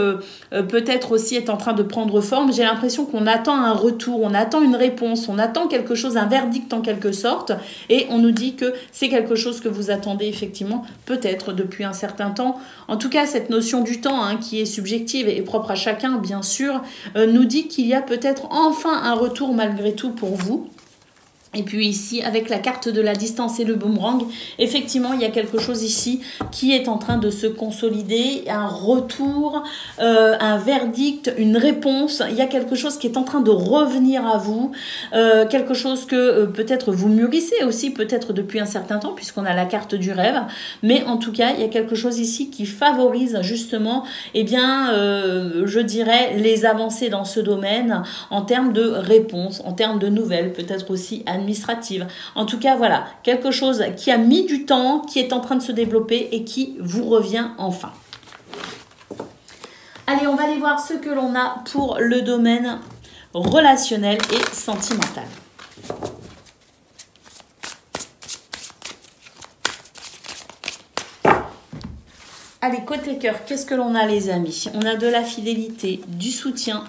peut-être aussi est en train de prendre forme. J'ai l'impression qu'on attend un retour, on attend une réponse, on attend quelque chose, un verdict en quelque sorte, et on nous dit que c'est quelque chose que vous attendez effectivement peut-être depuis un certain temps. En tout cas, cette notion du temps qui est subjective et propre à chacun, bien sûr, nous dit qu'il y a peut-être enfin un retour malgré tout pour vous. Et puis ici, avec la carte de la distance et le boomerang, effectivement, il y a quelque chose ici qui est en train de se consolider, un retour, un verdict, une réponse. Il y a quelque chose qui est en train de revenir à vous, quelque chose que peut-être vous mûrissez aussi, peut-être depuis un certain temps, puisqu'on a la carte du rêve. Mais en tout cas, il y a quelque chose ici qui favorise justement, je dirais, les avancées dans ce domaine en termes de réponses, en termes de nouvelles, peut-être aussi administrative. En tout cas, voilà, quelque chose qui a mis du temps, qui est en train de se développer et qui vous revient enfin. Allez, on va aller voir ce que l'on a pour le domaine relationnel et sentimental. Allez, côté cœur, qu'est-ce que l'on a les amis? On a de la fidélité, du soutien,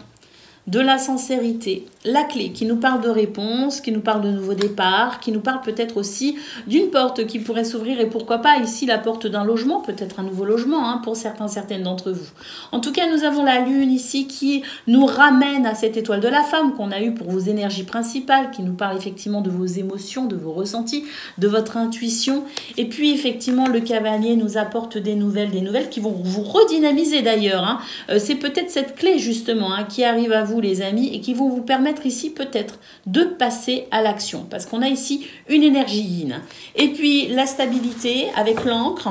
de la sincérité, la clé qui nous parle de réponse, qui nous parle de nouveau départ, qui nous parle peut-être aussi d'une porte qui pourrait s'ouvrir et pourquoi pas ici la porte d'un logement, peut-être un nouveau logement hein, pour certaines d'entre vous. En tout cas, nous avons la lune ici qui nous ramène à cette étoile de la femme qu'on a eue pour vos énergies principales, qui nous parle effectivement de vos émotions, de vos ressentis, de votre intuition. Et puis effectivement, le cavalier nous apporte des nouvelles qui vont vous redynamiser d'ailleurs. Hein. C'est peut-être cette clé justement hein, qui arrive à vous les amis et qui vont vous permettre ici peut-être de passer à l'action parce qu'on a ici une énergie yin. Et puis la stabilité avec l'encre,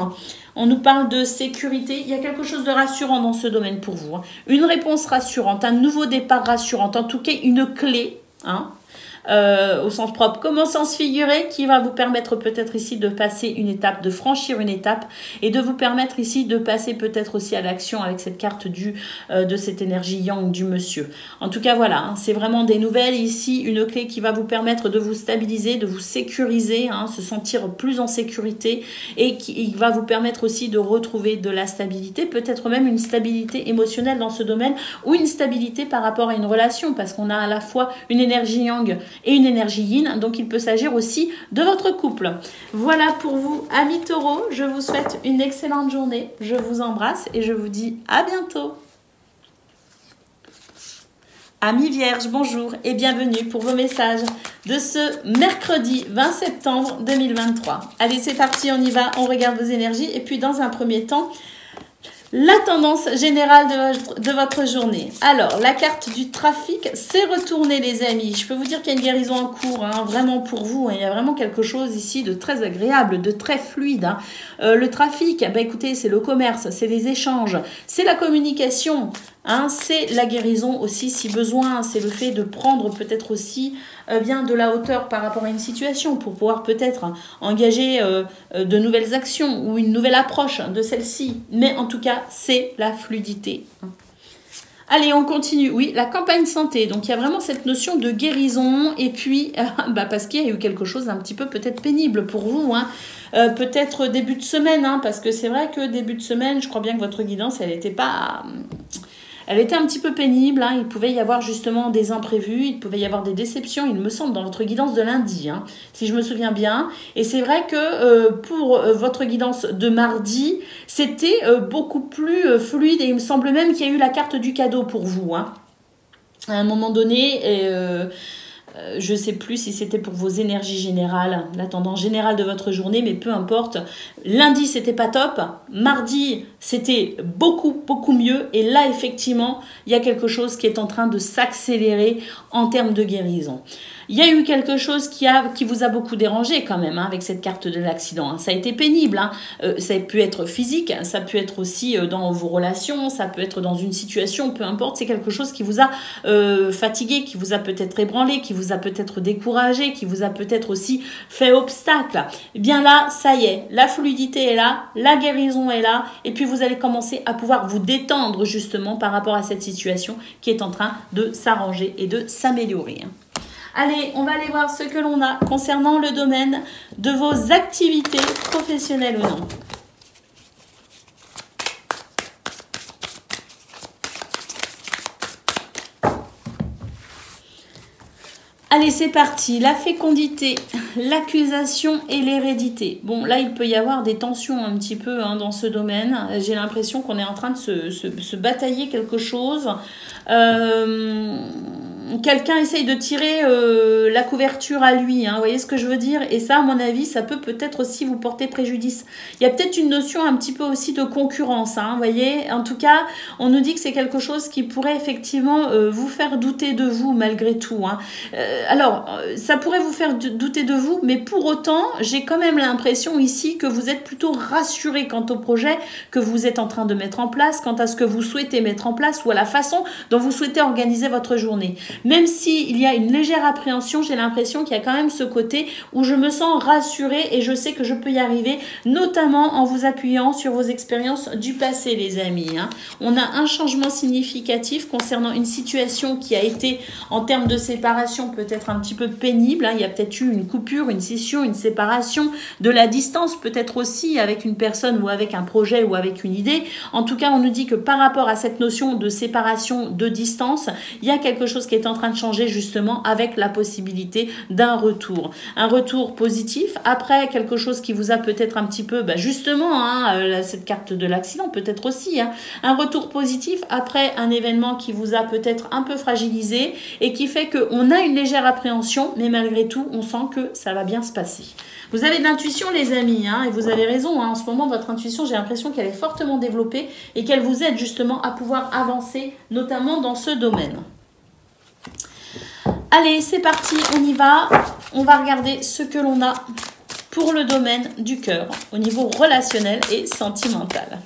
on nous parle de sécurité, il y a quelque chose de rassurant dans ce domaine pour vous. Hein. Une réponse rassurante, un nouveau départ rassurant, en tout cas une clé hein, au sens propre comme au sens figuré qui va vous permettre peut-être ici de passer une étape, de franchir une étape et de vous permettre ici de passer peut-être aussi à l'action avec cette carte de cette énergie yang du monsieur. En tout cas voilà, hein, c'est vraiment des nouvelles ici, une clé qui va vous permettre de vous stabiliser, de vous sécuriser, hein, se sentir plus en sécurité et qui va vous permettre aussi de retrouver de la stabilité, peut-être même une stabilité émotionnelle dans ce domaine ou une stabilité par rapport à une relation parce qu'on a à la fois une énergie yang et une énergie yin, donc il peut s'agir aussi de votre couple. Voilà pour vous, amis taureaux, je vous souhaite une excellente journée, je vous embrasse et je vous dis à bientôt. Amis vierges, bonjour et bienvenue pour vos messages de ce mercredi 20 septembre 2023. Allez, c'est parti, on y va, on regarde vos énergies et puis dans un premier temps, la tendance générale de votre journée. Alors, la carte du trafic s'est retournée, les amis. Je peux vous dire qu'il y a une guérison en cours, hein, vraiment pour vous. Hein. Il y a vraiment quelque chose ici de très agréable, de très fluide. Hein. Le trafic, bah, écoutez, c'est le commerce, c'est les échanges, c'est la communication. Hein, c'est la guérison aussi si besoin, c'est le fait de prendre peut-être aussi bien de la hauteur par rapport à une situation pour pouvoir peut-être engager de nouvelles actions ou une nouvelle approche de celle-ci. Mais en tout cas, c'est la fluidité. Allez, on continue. Oui, la campagne santé. Donc, il y a vraiment cette notion de guérison. Et puis, bah, parce qu'il y a eu quelque chose d'un petit peu peut-être pénible pour vous. Hein. Peut-être début de semaine. Hein, parce que c'est vrai que début de semaine, je crois bien que votre guidance, elle n'était pas... Elle était un petit peu pénible, hein. Il pouvait y avoir justement des imprévus, il pouvait y avoir des déceptions, il me semble, dans votre guidance de lundi, hein, si je me souviens bien. Et c'est vrai que pour votre guidance de mardi, c'était beaucoup plus fluide et il me semble même qu'il y a eu la carte du cadeau pour vous. Hein. À un moment donné... je ne sais plus si c'était pour vos énergies générales, la tendance générale de votre journée, mais peu importe. Lundi, c'était pas top. Mardi, c'était beaucoup mieux. Et là, effectivement, il y a quelque chose qui est en train de s'accélérer en termes de guérison. Il y a eu quelque chose qui vous a beaucoup dérangé quand même hein, avec cette carte de l'accident. Hein. Ça a été pénible. Hein. Ça a pu être physique, ça peut être aussi dans vos relations, ça peut être dans une situation, peu importe. C'est quelque chose qui vous a fatigué, qui vous a peut-être ébranlé, qui vous a peut-être découragé, qui vous a peut-être aussi fait obstacle. Eh bien là, ça y est, la fluidité est là, la guérison est là. Et puis vous allez commencer à pouvoir vous détendre justement par rapport à cette situation qui est en train de s'arranger et de s'améliorer. Allez, on va aller voir ce que l'on a concernant le domaine de vos activités professionnelles ou non. Allez, c'est parti. La fécondité, l'accusation et l'hérédité. Bon, là, il peut y avoir des tensions un petit peu hein, dans ce domaine. J'ai l'impression qu'on est en train de se batailler quelque chose. Quelqu'un essaye de tirer la couverture à lui, hein, vous voyez ce que je veux dire? Et ça, à mon avis, ça peut peut-être aussi vous porter préjudice. Il y a peut-être une notion un petit peu aussi de concurrence, hein, vous voyez? En tout cas, on nous dit que c'est quelque chose qui pourrait effectivement vous faire douter de vous malgré tout. Hein. Alors, ça pourrait vous faire douter de vous, mais pour autant, j'ai quand même l'impression ici que vous êtes plutôt rassuré quant au projet que vous êtes en train de mettre en place, quant à ce que vous souhaitez mettre en place ou à la façon dont vous souhaitez organiser votre journée. Même s'il y a une légère appréhension, j'ai l'impression qu'il y a quand même ce côté où je me sens rassurée et je sais que je peux y arriver, notamment en vous appuyant sur vos expériences du passé, les amis. On a un changement significatif concernant une situation qui a été, en termes de séparation, peut-être un petit peu pénible. Il y a peut-être eu une coupure, une scission, une séparation, de la distance, peut-être aussi avec une personne ou avec un projet ou avec une idée. En tout cas, on nous dit que par rapport à cette notion de séparation, de distance, il y a quelque chose qui est en train de changer justement avec la possibilité d'un retour. Un retour positif, après quelque chose qui vous a peut-être un petit peu, justement, cette carte de l'accident peut-être aussi, un retour positif après un événement qui vous a peut-être un peu fragilisé et qui fait qu'on a une légère appréhension, mais malgré tout, on sent que ça va bien se passer. Vous avez de l'intuition, les amis, et vous avez raison. En ce moment, votre intuition, j'ai l'impression qu'elle est fortement développée et qu'elle vous aide justement à pouvoir avancer, notamment dans ce domaine. Allez, c'est parti, on y va. On va regarder ce que l'on a pour le domaine du cœur, au niveau relationnel et sentimental.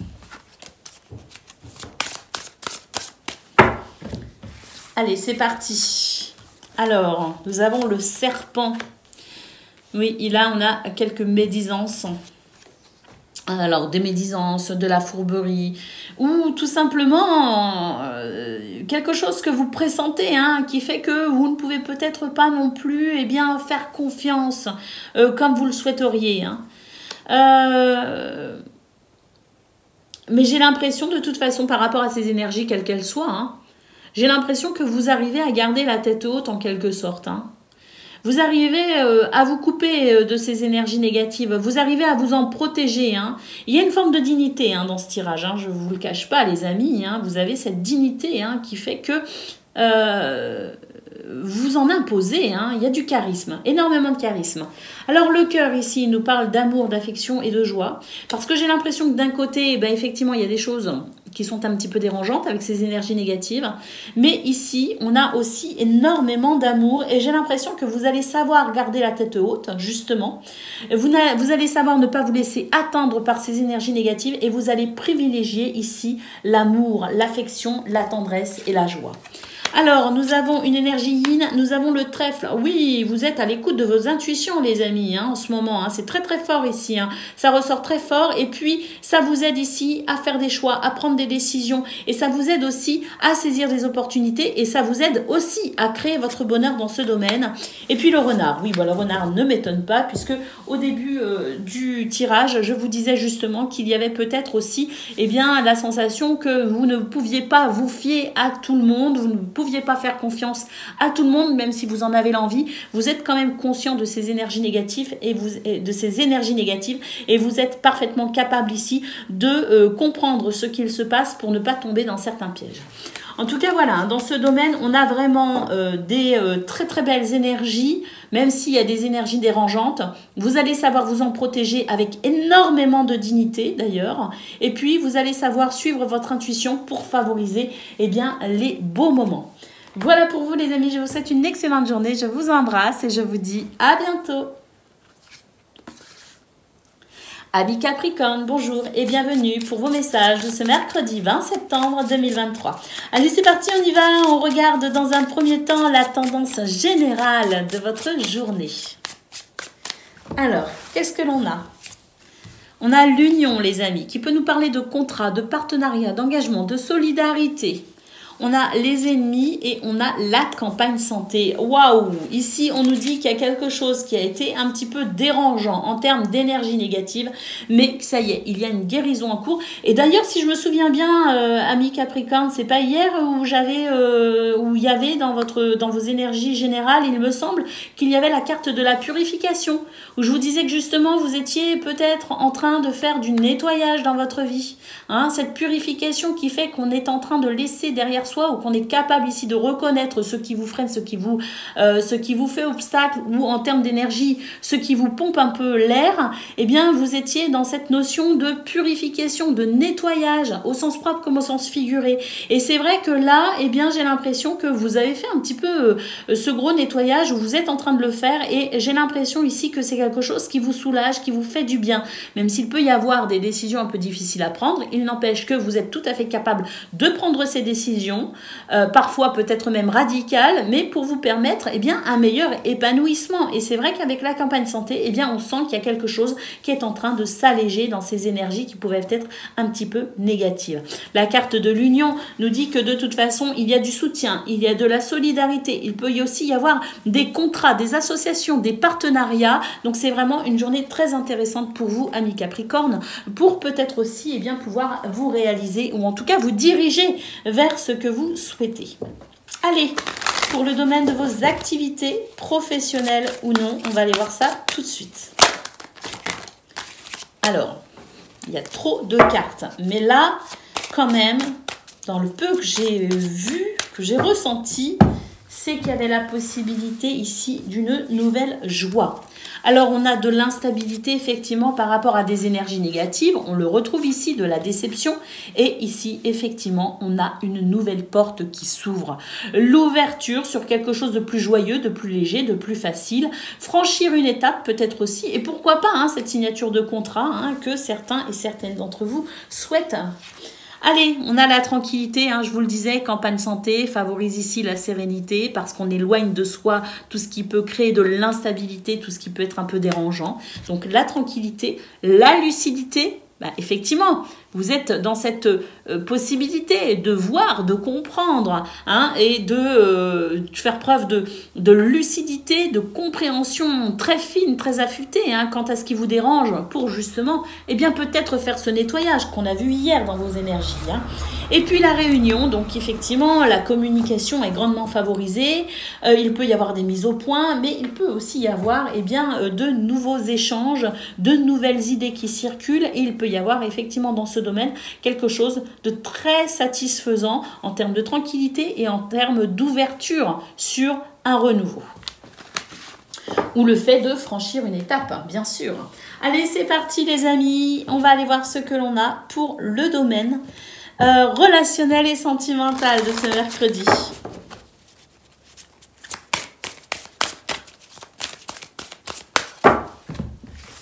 Allez, c'est parti. Alors, nous avons le serpent. Oui, et là, on a quelques médisances. Alors, des médisances, de la fourberie, ou tout simplement quelque chose que vous pressentez, qui fait que vous ne pouvez peut-être pas non plus faire confiance comme vous le souhaiteriez. Mais j'ai l'impression, de toute façon, par rapport à ces énergies, quelles qu'elles soient, j'ai l'impression que vous arrivez à garder la tête haute en quelque sorte. Vous arrivez à vous couper de ces énergies négatives. Vous arrivez à vous en protéger. Il y a une forme de dignité dans ce tirage. Je ne vous le cache pas, les amis. Vous avez cette dignité qui fait que vous en imposez. Il y a du charisme, énormément de charisme. Alors le cœur ici nous parle d'amour, d'affection et de joie. Parce que j'ai l'impression que d'un côté, effectivement, il y a des choses qui sont un petit peu dérangeantes avec ces énergies négatives. Mais ici, on a aussi énormément d'amour et j'ai l'impression que vous allez savoir garder la tête haute, justement. Vous allez savoir ne pas vous laisser atteindre par ces énergies négatives et vous allez privilégier ici l'amour, l'affection, la tendresse et la joie. Alors, nous avons une énergie yin, nous avons le trèfle. Oui, vous êtes à l'écoute de vos intuitions, les amis, en ce moment. C'est très, très fort ici. Ça ressort très fort. Et puis, ça vous aide ici à faire des choix, à prendre des décisions. Et ça vous aide aussi à saisir des opportunités. Et ça vous aide aussi à créer votre bonheur dans ce domaine. Et puis, le renard. Oui, le renard ne m'étonne pas, puisque au début du tirage, je vous disais justement qu'il y avait peut-être aussi la sensation que vous ne pouviez pas vous fier à tout le monde. Vous ne pouviez pas faire confiance à tout le monde, même si vous en avez l'envie. Vous êtes quand même conscient de ces énergies négatives et vous êtes parfaitement capable ici de comprendre ce qu'il se passe pour ne pas tomber dans certains pièges. En tout cas, voilà, dans ce domaine, on a vraiment des très très belles énergies, même s'il y a des énergies dérangeantes. Vous allez savoir vous en protéger avec énormément de dignité, d'ailleurs. Et puis, vous allez savoir suivre votre intuition pour favoriser les beaux moments. Voilà pour vous, les amis. Je vous souhaite une excellente journée. Je vous embrasse et je vous dis à bientôt. Amis Capricorne, bonjour et bienvenue pour vos messages de ce mercredi 20 septembre 2023. Allez, c'est parti, on y va. On regarde dans un premier temps la tendance générale de votre journée. Alors, qu'est-ce que l'on a ? On a l'union, les amis, qui peut nous parler de contrat, de partenariat, d'engagement, de solidarité. On a les ennemis et on a la campagne santé. Waouh! Ici, on nous dit qu'il y a quelque chose qui a été un petit peu dérangeant en termes d'énergie négative, mais ça y est, il y a une guérison en cours. Et d'ailleurs, si je me souviens bien, amis Capricorne, c'est pas hier où il y avait dans vos énergies générales, il me semble qu'il y avait la carte de la purification, où je vous disais que justement, vous étiez peut-être en train de faire du nettoyage dans votre vie. Cette purification qui fait qu'on est en train de laisser derrière soi ou qu'on est capable ici de reconnaître ce qui vous freine, ce qui vous fait obstacle ou en termes d'énergie, ce qui vous pompe un peu l'air, vous étiez dans cette notion de purification, de nettoyage au sens propre comme au sens figuré. Et c'est vrai que là, j'ai l'impression que vous avez fait un petit peu ce gros nettoyage où vous êtes en train de le faire et j'ai l'impression ici que c'est quelque chose qui vous soulage, qui vous fait du bien. Même s'il peut y avoir des décisions un peu difficiles à prendre, il n'empêche que vous êtes tout à fait capable de prendre ces décisions solution, parfois peut-être même radicale, mais pour vous permettre eh bien, un meilleur épanouissement. Et c'est vrai qu'avec la campagne santé, eh bien, on sent qu'il y a quelque chose qui est en train de s'alléger dans ces énergies qui pouvaient être un petit peu négatives. La carte de l'union nous dit que de toute façon, il y a du soutien, il y a de la solidarité, il peut y aussi y avoir des contrats, des associations, des partenariats. Donc c'est vraiment une journée très intéressante pour vous, amis Capricorne, pour peut-être aussi eh bien, pouvoir vous réaliser ou en tout cas vous diriger vers ce que vous souhaitez. Allez, pour le domaine de vos activités professionnelles ou non, on va aller voir ça tout de suite. Alors, il y a trop de cartes, mais là, quand même, dans le peu que j'ai vu, que j'ai ressenti, c'est qu'il y avait la possibilité ici d'une nouvelle joie. Alors, on a de l'instabilité, effectivement, par rapport à des énergies négatives. On le retrouve ici, de la déception. Et ici, effectivement, on a une nouvelle porte qui s'ouvre. L'ouverture sur quelque chose de plus joyeux, de plus léger, de plus facile. Franchir une étape, peut-être aussi. Et pourquoi pas, hein, cette signature de contrat que certains et certaines d'entre vous souhaitent. Allez, on a la tranquillité, je vous le disais, campagne santé favorise ici la sérénité parce qu'on éloigne de soi tout ce qui peut créer de l'instabilité, tout ce qui peut être un peu dérangeant. Donc la tranquillité, la lucidité, effectivement, vous êtes dans cette possibilité de voir, de comprendre et de faire preuve de lucidité, de compréhension très fine, très affûtée quant à ce qui vous dérange pour justement, peut-être faire ce nettoyage qu'on a vu hier dans vos énergies. Et puis la réunion, donc effectivement, la communication est grandement favorisée. Il peut y avoir des mises au point, mais il peut aussi y avoir de nouveaux échanges, de nouvelles idées qui circulent et il peut y avoir effectivement dans ce domaine quelque chose de très satisfaisant en termes de tranquillité et en termes d'ouverture sur un renouveau. Ou le fait de franchir une étape, bien sûr. Allez, c'est parti les amis, on va aller voir ce que l'on a pour le domaine relationnel et sentimental de ce mercredi.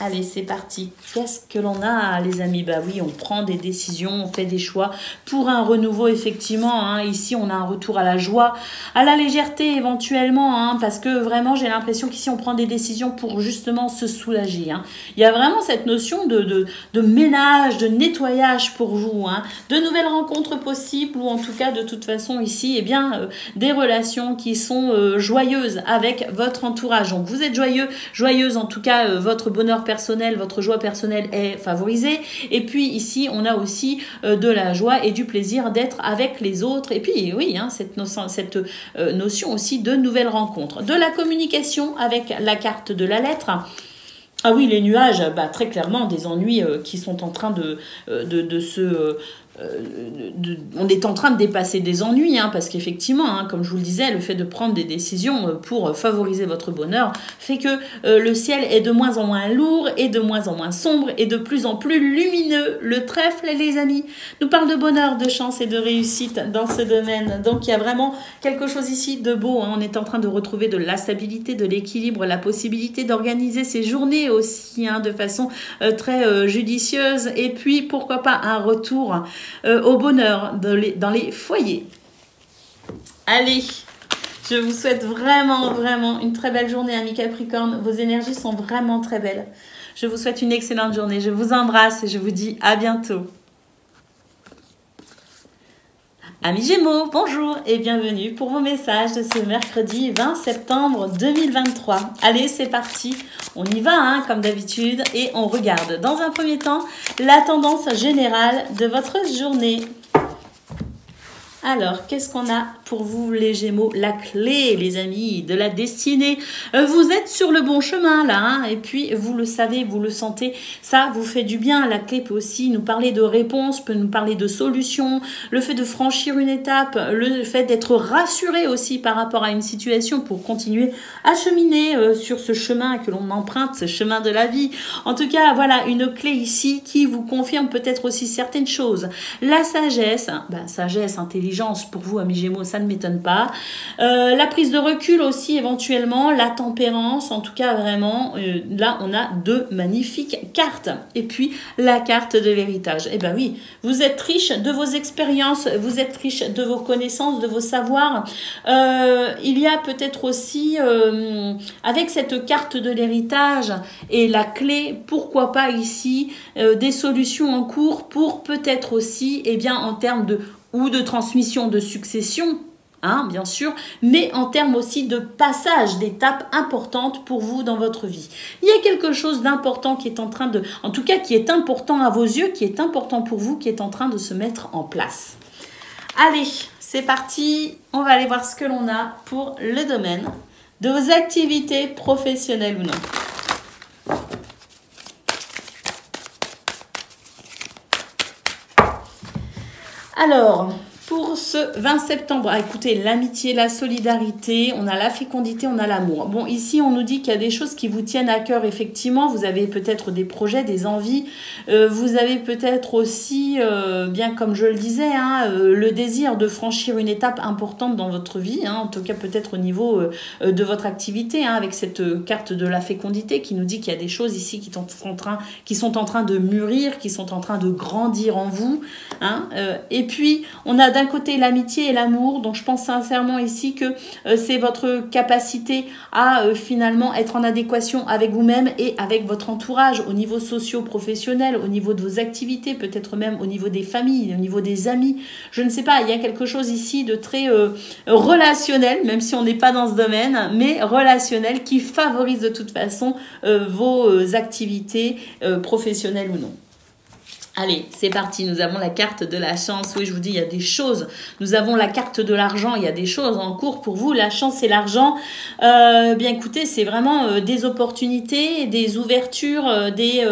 Allez, c'est parti. Qu'est-ce que l'on a, les amis? Oui, on prend des décisions, on fait des choix pour un renouveau, effectivement. Ici, on a un retour à la joie, à la légèreté, éventuellement, parce que vraiment, j'ai l'impression qu'ici, on prend des décisions pour justement se soulager. Il y a vraiment cette notion de ménage, de nettoyage pour vous. De nouvelles rencontres possibles ou en tout cas, de toute façon, ici, des relations qui sont joyeuses avec votre entourage. Donc, vous êtes joyeuse, en tout cas, votre bonheur personnel, votre joie personnelle est favorisée. Et puis ici, on a aussi de la joie et du plaisir d'être avec les autres. Et puis oui, cette notion aussi de nouvelles rencontres. De la communication avec la carte de la lettre. Ah oui, les nuages, très clairement, des ennuis qui sont en train de se... on est en train de dépasser des ennuis parce qu'effectivement, comme je vous le disais, le fait de prendre des décisions pour favoriser votre bonheur fait que le ciel est de moins en moins lourd et de moins en moins sombre et de plus en plus lumineux. Le trèfle, les amis, nous parle de bonheur, de chance et de réussite dans ce domaine. Donc il y a vraiment quelque chose ici de beau. On est en train de retrouver de la stabilité, de l'équilibre, la possibilité d'organiser ses journées aussi de façon très judicieuse. Et puis pourquoi pas un retour au bonheur dans les foyers. Allez, je vous souhaite vraiment une très belle journée, amis Capricorne. Vos énergies sont vraiment très belles. Je vous souhaite une excellente journée. Je vous embrasse et je vous dis à bientôt. Amis Gémeaux, bonjour et bienvenue pour vos messages de ce mercredi 20 septembre 2023. Allez, c'est parti. On y va, comme d'habitude, et on regarde dans un premier temps la tendance générale de votre journée. Alors, qu'est-ce qu'on a pour vous, les Gémeaux? La clé, les amis, de la destinée. Vous êtes sur le bon chemin, là, et puis vous le savez, vous le sentez, ça vous fait du bien. La clé peut aussi nous parler de réponses, peut nous parler de solutions, le fait de franchir une étape, le fait d'être rassuré aussi par rapport à une situation pour continuer à cheminer sur ce chemin que l'on emprunte, ce chemin de la vie. En tout cas, voilà, une clé ici qui vous confirme peut-être aussi certaines choses. La sagesse, sagesse, intelligence, l'intelligence pour vous, amis Gémeaux, ça ne m'étonne pas. La prise de recul aussi, éventuellement, la tempérance, en tout cas, vraiment, là, on a deux magnifiques cartes. Et puis, la carte de l'héritage. Eh bien oui, vous êtes riche de vos expériences, vous êtes riche de vos connaissances, de vos savoirs. Il y a peut-être aussi, avec cette carte de l'héritage et la clé, pourquoi pas ici, des solutions en cours pour peut-être aussi, eh bien, en termes de transmission de succession, hein, bien sûr, mais en termes aussi de passage d'étapes importantes pour vous dans votre vie. Il y a quelque chose d'important qui est en train de, en tout cas qui est important à vos yeux, qui est important pour vous, qui est en train de se mettre en place. Allez, c'est parti, on va aller voir ce que l'on a pour le domaine de vos activités professionnelles ou non. Alors, pour ce 20 septembre, écoutez, l'amitié, la solidarité, on a la fécondité, on a l'amour. Bon, ici, on nous dit qu'il y a des choses qui vous tiennent à cœur, effectivement. Vous avez peut-être des projets, des envies. Vous avez peut-être aussi, bien comme je le disais, hein, le désir de franchir une étape importante dans votre vie, hein, en tout cas peut-être au niveau de votre activité, hein, avec cette carte de la fécondité qui nous dit qu'il y a des choses ici qui sont en train de mûrir, qui sont en train de grandir en vous. Hein, et puis, on a d'un côté l'amitié et l'amour, donc je pense sincèrement ici que c'est votre capacité à finalement être en adéquation avec vous-même et avec votre entourage au niveau socio-professionnel, au niveau de vos activités, peut-être même au niveau des familles, au niveau des amis. Je ne sais pas, il y a quelque chose ici de très relationnel, même si on n'est pas dans ce domaine, mais relationnel qui favorise de toute façon vos activités professionnelles ou non. Allez, c'est parti, nous avons la carte de la chance. Oui, je vous dis, il y a des choses. Nous avons la carte de l'argent, il y a des choses en cours pour vous. La chance et l'argent, bien écoutez, c'est vraiment des opportunités, des ouvertures, des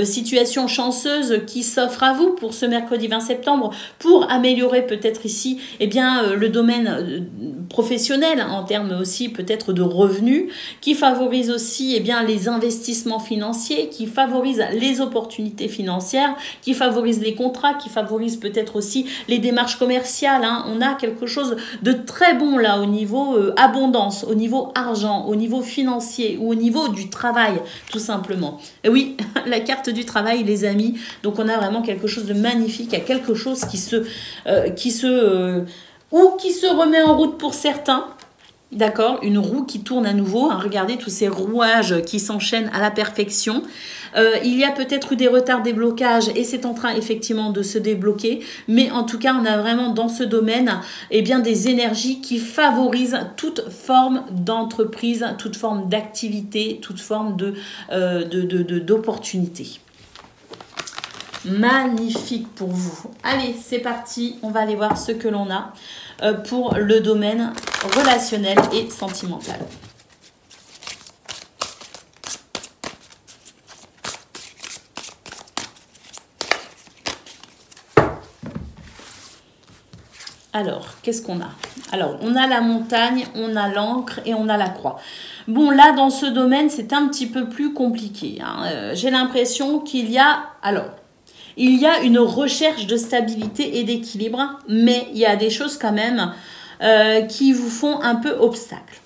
situations chanceuses qui s'offrent à vous pour ce mercredi 20 septembre pour améliorer peut-être ici eh bien, le domaine professionnel en termes aussi peut-être de revenus, qui favorise aussi eh bien, les investissements financiers, qui favorise les opportunités financières, qui favorise les contrats, qui favorise peut-être aussi les démarches commerciales. Hein. On a quelque chose de très bon là au niveau abondance, au niveau argent, au niveau financier ou au niveau du travail, tout simplement. Et oui, la carte du travail, les amis. Donc on a vraiment quelque chose de magnifique, il y a quelque chose qui se remet en route pour certains. D'accord, une roue qui tourne à nouveau. Hein, regardez tous ces rouages qui s'enchaînent à la perfection. Il y a peut-être eu des retards, des blocages et c'est en train effectivement de se débloquer. Mais en tout cas, on a vraiment dans ce domaine eh bien, des énergies qui favorisent toute forme d'entreprise, toute forme d'activité, toute forme d'opportunité. Magnifique pour vous. Allez, c'est parti. On va aller voir ce que l'on a pour le domaine relationnel et sentimental. Alors, qu'est-ce qu'on a? Alors, on a la montagne, on a l'encre et on a la croix. Bon, là, dans ce domaine, c'est un petit peu plus compliqué. Hein. J'ai l'impression qu'il y a... Alors, il y a une recherche de stabilité et d'équilibre, mais il y a des choses quand même qui vous font un peu obstacle.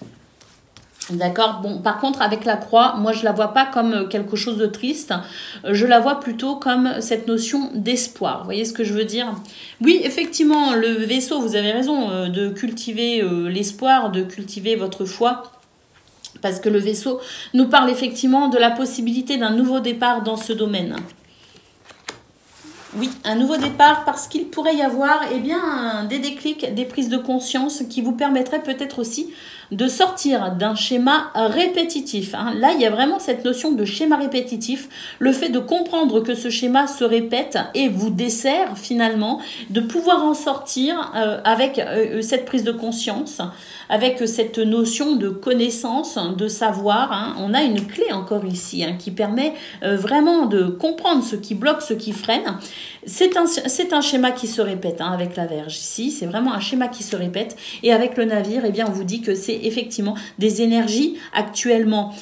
D'accord. Bon, par contre, avec la croix, moi, je la vois pas comme quelque chose de triste. Je la vois plutôt comme cette notion d'espoir. Vous voyez ce que je veux dire? Oui, effectivement, le vaisseau, vous avez raison de cultiver l'espoir, de cultiver votre foi. Parce que le vaisseau nous parle effectivement de la possibilité d'un nouveau départ dans ce domaine. Oui, un nouveau départ parce qu'il pourrait y avoir eh bien, des déclics, des prises de conscience qui vous permettraient peut-être aussi de sortir d'un schéma répétitif. Hein. Là, il y a vraiment cette notion de schéma répétitif, le fait de comprendre que ce schéma se répète et vous dessert finalement, de pouvoir en sortir avec cette prise de conscience, avec cette notion de connaissance, de savoir. Hein. On a une clé encore ici hein, qui permet vraiment de comprendre ce qui bloque, ce qui freine. C'est un schéma qui se répète hein, avec la Vierge ici. C'est vraiment un schéma qui se répète. Et avec le navire, eh bien, on vous dit que c'est effectivement des énergies actuellement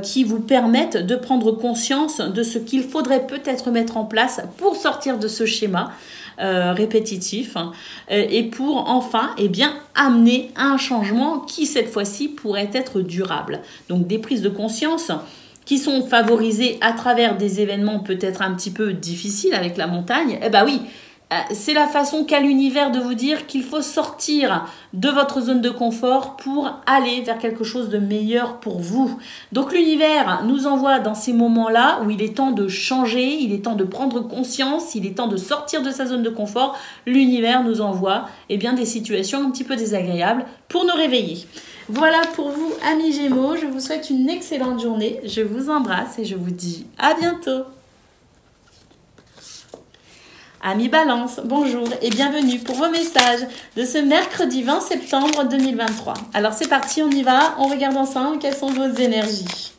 qui vous permettent de prendre conscience de ce qu'il faudrait peut-être mettre en place pour sortir de ce schéma répétitif et pour enfin eh bien, amener un changement qui cette fois-ci pourrait être durable. Donc des prises de conscience qui sont favorisées à travers des événements peut-être un petit peu difficiles avec la montagne, eh ben oui, c'est la façon qu'a l'univers de vous dire qu'il faut sortir de votre zone de confort pour aller vers quelque chose de meilleur pour vous. Donc l'univers nous envoie dans ces moments-là où il est temps de changer, il est temps de prendre conscience, il est temps de sortir de sa zone de confort. L'univers nous envoie eh bien, des situations un petit peu désagréables pour nous réveiller. Voilà pour vous, amis Gémeaux. Je vous souhaite une excellente journée. Je vous embrasse et je vous dis à bientôt. Amis Balance, bonjour et bienvenue pour vos messages de ce mercredi 20 septembre 2023. Alors c'est parti, on y va, on regarde ensemble quelles sont vos énergies.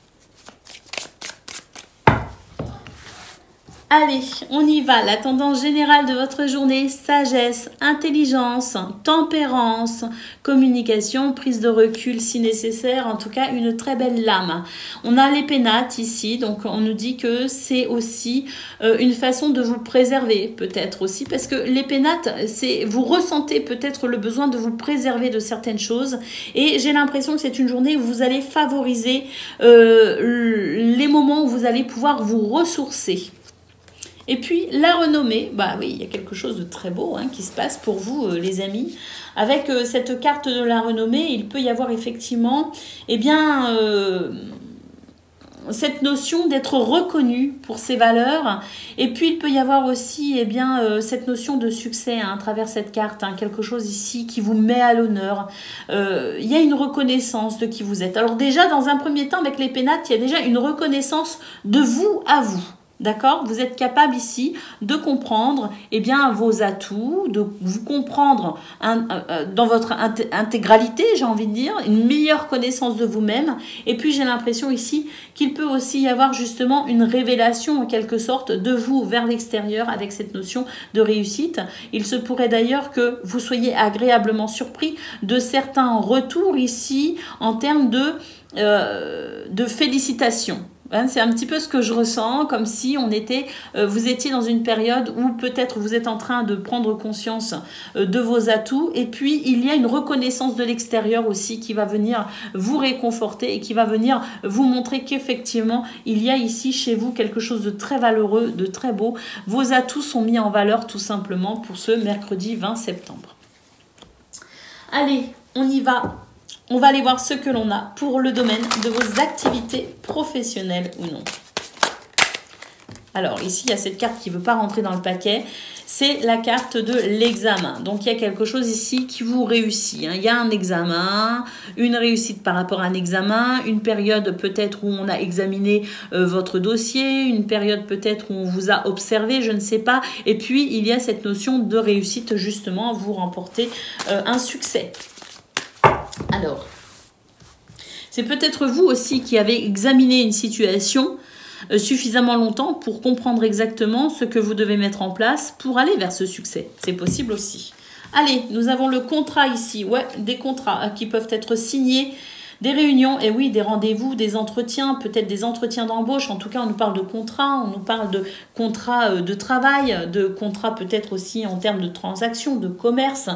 Allez, on y va. La tendance générale de votre journée, sagesse, intelligence, tempérance, communication, prise de recul si nécessaire. En tout cas, une très belle lame. On a les pénates ici, donc on nous dit que c'est aussi une façon de vous préserver, peut-être aussi, parce que les pénates, vous ressentez peut-être le besoin de vous préserver de certaines choses. Et j'ai l'impression que c'est une journée où vous allez favoriser les moments où vous allez pouvoir vous ressourcer. Et puis, la renommée, bah oui, il y a quelque chose de très beau hein, qui se passe pour vous, les amis. Avec cette carte de la renommée, il peut y avoir effectivement, eh bien, cette notion d'être reconnu pour ses valeurs. Et puis, il peut y avoir aussi, eh bien, cette notion de succès hein, à travers cette carte. Hein, quelque chose ici qui vous met à l'honneur. Il y a une reconnaissance de qui vous êtes. Alors déjà, dans un premier temps, avec les pénates, il y a déjà une reconnaissance de vous à vous. D'accord? Vous êtes capable ici de comprendre eh bien, vos atouts, de vous comprendre dans votre intégralité, j'ai envie de dire, une meilleure connaissance de vous-même. Et puis j'ai l'impression ici qu'il peut aussi y avoir justement une révélation en quelque sorte de vous vers l'extérieur avec cette notion de réussite. Il se pourrait d'ailleurs que vous soyez agréablement surpris de certains retours ici en termes de félicitations. C'est un petit peu ce que je ressens, comme si vous étiez dans une période où peut-être vous êtes en train de prendre conscience de vos atouts et puis il y a une reconnaissance de l'extérieur aussi qui va venir vous réconforter et qui va venir vous montrer qu'effectivement il y a ici chez vous quelque chose de très valeureux, de très beau. Vos atouts sont mis en valeur tout simplement pour ce mercredi 20 septembre. Allez, on y va. On va aller voir ce que l'on a pour le domaine de vos activités professionnelles ou non. Alors ici, il y a cette carte qui ne veut pas rentrer dans le paquet. C'est la carte de l'examen. Donc il y a quelque chose ici qui vous réussit. Il y a un examen, une réussite par rapport à un examen, une période peut-être où on a examiné votre dossier, une période peut-être où on vous a observé, je ne sais pas. Et puis il y a cette notion de réussite justement, vous remportez un succès. Alors, c'est peut-être vous aussi qui avez examiné une situation suffisamment longtemps pour comprendre exactement ce que vous devez mettre en place pour aller vers ce succès. C'est possible aussi. Allez, nous avons le contrat ici. Ouais, des contrats qui peuvent être signés. Des réunions, et oui, des rendez-vous, des entretiens, peut-être des entretiens d'embauche. En tout cas, on nous parle de contrat, on nous parle de contrat de travail, de contrat peut-être aussi en termes de transactions, de commerce,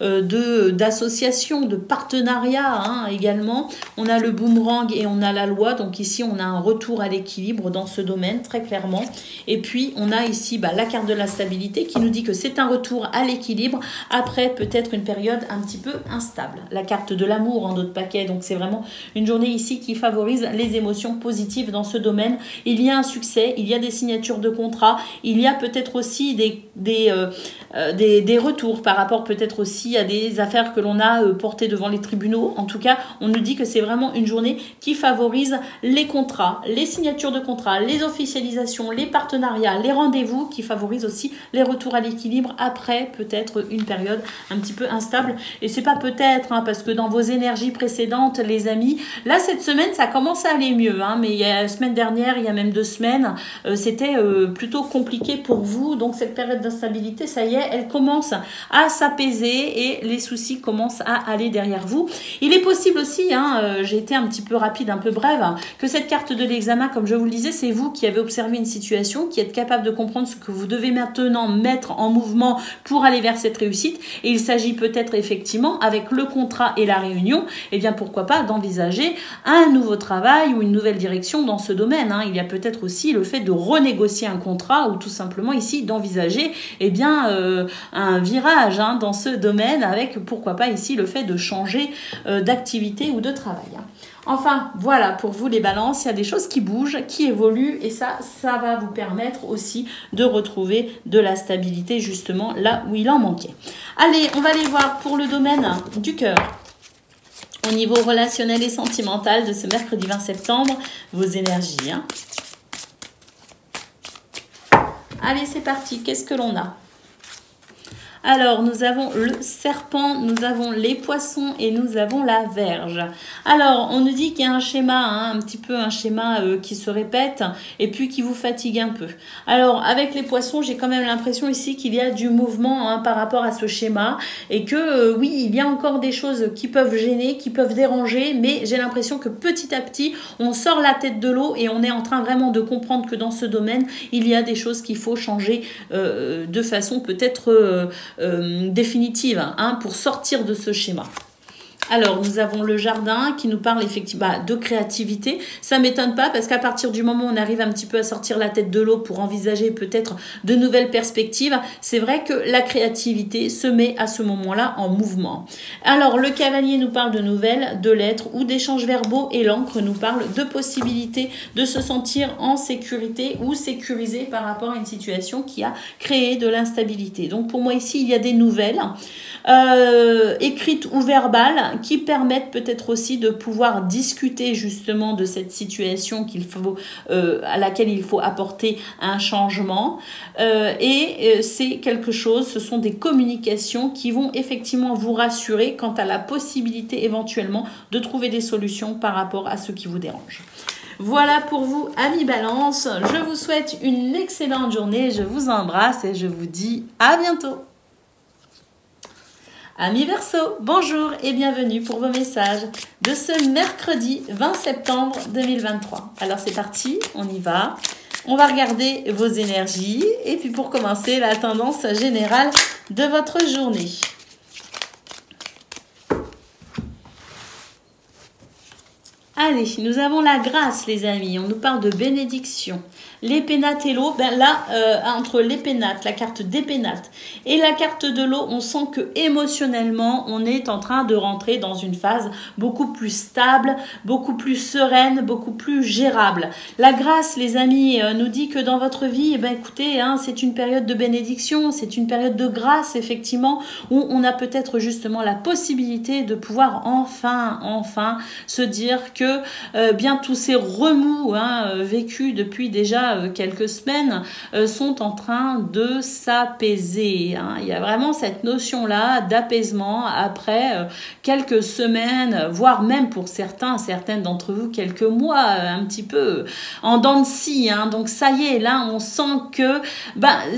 d'associations, de partenariat hein, également. On a le boomerang et on a la loi. Donc ici, on a un retour à l'équilibre dans ce domaine, très clairement. Et puis, on a ici la carte de la stabilité qui nous dit que c'est un retour à l'équilibre après peut-être une période un petit peu instable. La carte de l'amour en d'autres paquets, donc c'est vraiment une journée ici qui favorise les émotions positives dans ce domaine. Il y a un succès, il y a des signatures de contrats, il y a peut-être aussi des retours par rapport peut-être aussi à des affaires que l'on a portées devant les tribunaux. En tout cas, on nous dit que c'est vraiment une journée qui favorise les contrats, les signatures de contrats, les officialisations, les partenariats, les rendez-vous, qui favorisent aussi les retours à l'équilibre après peut-être une période un petit peu instable. Et c'est pas peut-être, hein, parce que dans vos énergies précédentes, les amis. Là, cette semaine, ça commence à aller mieux, hein, mais il y a la semaine dernière, il y a même 2 semaines, c'était plutôt compliqué pour vous. Donc, cette période d'instabilité, ça y est, elle commence à s'apaiser et les soucis commencent à aller derrière vous. Il est possible aussi, hein, j'ai été un petit peu rapide, un peu brève, que cette carte de l'examen, comme je vous le disais, c'est vous qui avez observé une situation, qui êtes capable de comprendre ce que vous devez maintenant mettre en mouvement pour aller vers cette réussite. Et il s'agit peut-être effectivement, avec le contrat et la réunion, eh bien pourquoi pas d'envisager un nouveau travail ou une nouvelle direction dans ce domaine, hein. Il y a peut-être aussi le fait de renégocier un contrat ou tout simplement ici d'envisager eh bien un virage, hein, dans ce domaine, avec pourquoi pas ici le fait de changer d'activité ou de travail, hein. Enfin, voilà, pour vous les balances, il y a des choses qui bougent, qui évoluent et ça va vous permettre aussi de retrouver de la stabilité justement là où il en manquait. Allez, on va aller voir pour le domaine du cœur. Au niveau relationnel et sentimental de ce mercredi 20 septembre, vos énergies, hein. Allez, c'est parti. Qu'est-ce que l'on a ? Alors, nous avons le serpent, nous avons les poissons et nous avons la Vierge. Alors, on nous dit qu'il y a un schéma, hein, un petit peu un schéma qui se répète et puis qui vous fatigue un peu. Alors, avec les poissons, j'ai quand même l'impression ici qu'il y a du mouvement, hein, par rapport à ce schéma et que oui, il y a encore des choses qui peuvent gêner, qui peuvent déranger, mais j'ai l'impression que petit à petit, on sort la tête de l'eau et on est en train vraiment de comprendre que dans ce domaine, il y a des choses qu'il faut changer de façon peut-être définitive, hein, pour sortir de ce schéma. Alors, nous avons le jardin qui nous parle effectivement de créativité. Ça ne m'étonne pas parce qu'à partir du moment où on arrive un petit peu à sortir la tête de l'eau pour envisager peut-être de nouvelles perspectives, c'est vrai que la créativité se met à ce moment-là en mouvement. Alors, le cavalier nous parle de nouvelles, de lettres ou d'échanges verbaux et l'encre nous parle de possibilités de se sentir en sécurité ou sécurisé par rapport à une situation qui a créé de l'instabilité. Donc, pour moi ici, il y a des nouvelles écrites ou verbales qui permettent peut-être aussi de pouvoir discuter justement de cette situation qu'il faut, à laquelle il faut apporter un changement. C'est quelque chose, ce sont des communications qui vont effectivement vous rassurer quant à la possibilité éventuellement de trouver des solutions par rapport à ce qui vous dérange. Voilà pour vous, amis Balance. Je vous souhaite une excellente journée. Je vous embrasse et je vous dis à bientôt. Amis Verseau, bonjour et bienvenue pour vos messages de ce mercredi 20 septembre 2023. Alors c'est parti, on y va. On va regarder vos énergies et puis pour commencer, la tendance générale de votre journée. Allez, nous avons la grâce, les amis. On nous parle de bénédiction. Les pénates et l'eau, ben là, entre les pénates, la carte des pénates et la carte de l'eau, on sent que émotionnellement, on est en train de rentrer dans une phase beaucoup plus stable, beaucoup plus sereine, beaucoup plus gérable. La grâce, les amis, nous dit que dans votre vie, eh ben, écoutez, hein, c'est une période de bénédiction, c'est une période de grâce, effectivement, où on a peut-être justement la possibilité de pouvoir enfin se dire que bien tous ces remous, hein, vécus depuis déjà quelques semaines sont en train de s'apaiser, hein. Il y a vraiment cette notion-là d'apaisement après quelques semaines, voire même pour certaines d'entre vous, quelques mois, un petit peu en dents de scie, hein. Donc ça y est, là on sent que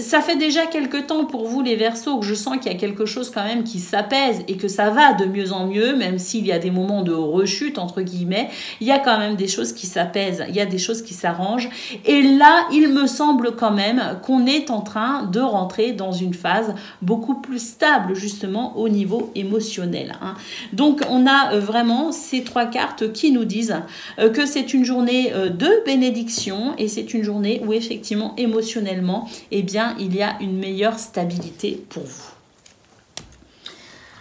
ça fait déjà quelques temps pour vous les Verseaux que je sens qu'il y a quelque chose quand même qui s'apaise et que ça va de mieux en mieux, même s'il y a des moments de rechute entre guillemets, il y a quand même des choses qui s'apaisent, il y a des choses qui s'arrangent et là, il me semble quand même qu'on est en train de rentrer dans une phase beaucoup plus stable, justement, au niveau émotionnel, hein. Donc, on a vraiment ces 3 cartes qui nous disent que c'est une journée de bénédiction et c'est une journée où, effectivement, émotionnellement, eh bien, il y a une meilleure stabilité pour vous.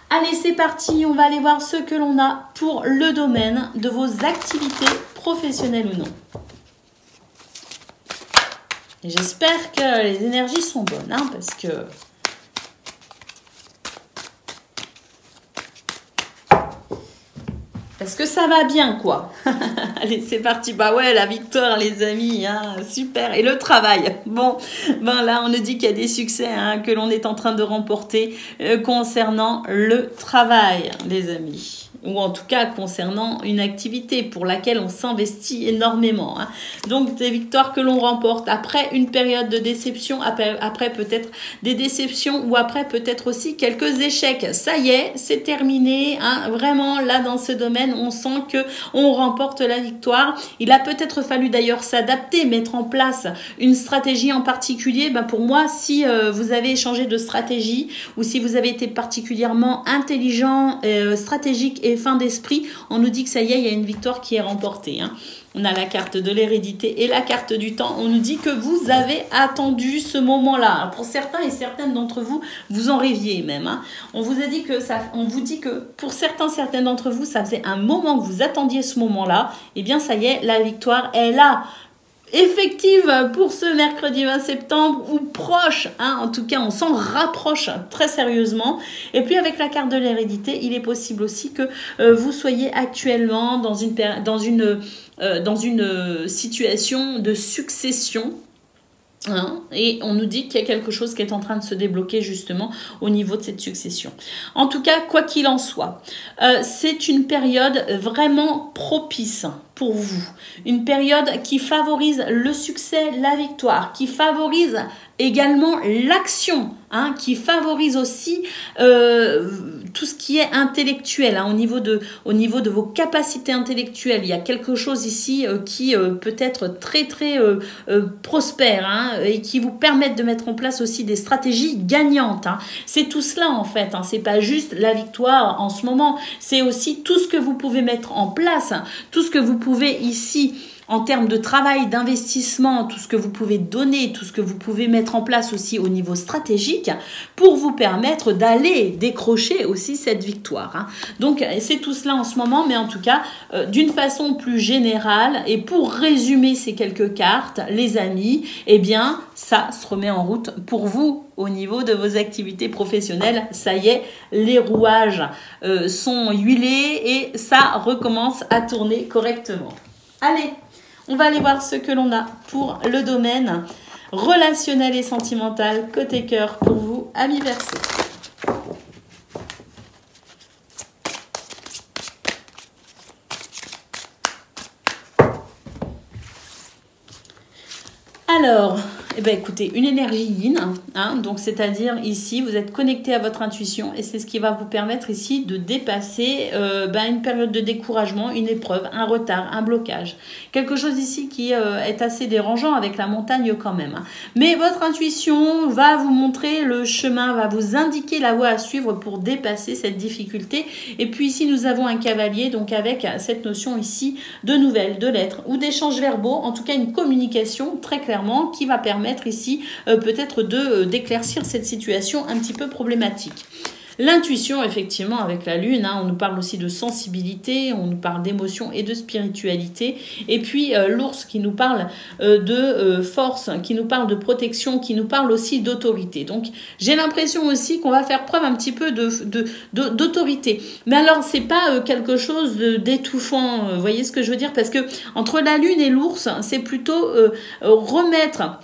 Allez, c'est parti, on va aller voir ce que l'on a pour le domaine de vos activités professionnelles ou non. J'espère que les énergies sont bonnes, hein, parce que ça va bien, quoi. Allez, c'est parti. Bah ouais, la victoire, les amis, hein, super. Et le travail. Bon, là, on nous dit qu'il y a des succès, hein, que l'on est en train de remporter concernant le travail, les amis. ou en tout cas concernant une activité pour laquelle on s'investit énormément. Hein. Donc des victoires que l'on remporte après une période de déception, après peut-être des déceptions ou après peut-être aussi quelques échecs. Ça y est, c'est terminé. Hein. Vraiment, là dans ce domaine, on sent que on remporte la victoire. Il a peut-être fallu d'ailleurs s'adapter, mettre en place une stratégie en particulier. Ben pour moi, si vous avez changé de stratégie ou si vous avez été particulièrement intelligent, stratégique et fin d'esprit, on nous dit que ça y est, il y a une victoire qui est remportée. Hein. On a la carte de l'hérédité et la carte du temps. On nous dit que vous avez attendu ce moment-là. Pour certains et certaines d'entre vous, vous en rêviez même. Hein. On vous a dit que on vous dit que pour certaines d'entre vous, ça faisait un moment que vous attendiez ce moment-là. Eh bien, ça y est, la victoire est là. Effective pour ce mercredi 20 septembre ou proche, hein, en tout cas on s'en rapproche très sérieusement. Et puis avec la carte de l'hérédité, il est possible aussi que vous soyez actuellement dans une situation de succession. Hein, et on nous dit qu'il y a quelque chose qui est en train de se débloquer justement au niveau de cette succession. En tout cas, quoi qu'il en soit, c'est une période vraiment propice pour vous. Une période qui favorise le succès, la victoire, qui favorise également l'action, hein, qui favorise aussi tout ce qui est intellectuel, hein, au niveau de vos capacités intellectuelles. Il y a quelque chose ici qui peut être très prospère, hein, et qui vous permettent de mettre en place aussi des stratégies gagnantes. Hein. C'est tout cela en fait, hein. C'est pas juste la victoire en ce moment, c'est aussi tout ce que vous pouvez mettre en place, hein, tout ce que vous pouvez ici en termes de travail, d'investissement, tout ce que vous pouvez donner, tout ce que vous pouvez mettre en place aussi au niveau stratégique pour vous permettre d'aller décrocher aussi cette victoire. Hein. Donc, c'est tout cela en ce moment, mais en tout cas, d'une façon plus générale, et pour résumer ces quelques cartes, les amis, eh bien, ça se remet en route pour vous au niveau de vos activités professionnelles. Ça y est, les rouages sont huilés et ça recommence à tourner correctement. Allez, on va aller voir ce que l'on a pour le domaine relationnel et sentimental côté cœur pour vous, amis Verseau. Alors, eh ben, écoutez, une énergie yin, hein, donc c'est-à-dire ici, vous êtes connecté à votre intuition et c'est ce qui va vous permettre ici de dépasser une période de découragement, une épreuve, un retard, un blocage. Quelque chose ici qui est assez dérangeant avec la montagne quand même. Hein. Mais votre intuition va vous montrer le chemin, va vous indiquer la voie à suivre pour dépasser cette difficulté. Et puis ici, nous avons un cavalier, donc avec cette notion ici de nouvelles, de lettres ou d'échanges verbaux, en tout cas une communication très clairement qui va permettre ici peut-être d'éclaircir cette situation un petit peu problématique. L'intuition, effectivement, avec la lune, hein, on nous parle aussi de sensibilité, on nous parle d'émotion et de spiritualité. Et puis l'ours qui nous parle de force, qui nous parle de protection, qui nous parle aussi d'autorité. Donc j'ai l'impression aussi qu'on va faire preuve un petit peu d'autorité. Mais alors c'est pas quelque chose d'étouffant, vous voyez ce que je veux dire? Parce que entre la lune et l'ours, c'est plutôt remettre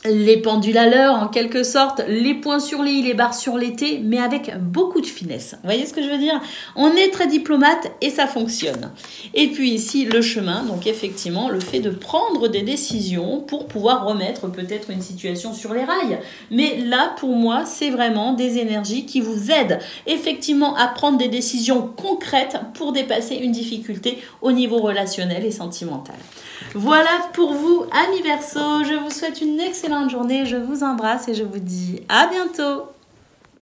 les pendules à l'heure, en quelque sorte, les points sur les i, les barres sur les t, mais avec beaucoup de finesse. Vous voyez ce que je veux dire? On est très diplomate et ça fonctionne. Et puis ici, le chemin, donc effectivement, le fait de prendre des décisions pour pouvoir remettre peut-être une situation sur les rails. Mais là, pour moi, c'est vraiment des énergies qui vous aident effectivement à prendre des décisions concrètes pour dépasser une difficulté au niveau relationnel et sentimental. Voilà pour vous, amis Verseau. Je vous souhaite une excellente journée. Je vous embrasse et je vous dis à bientôt.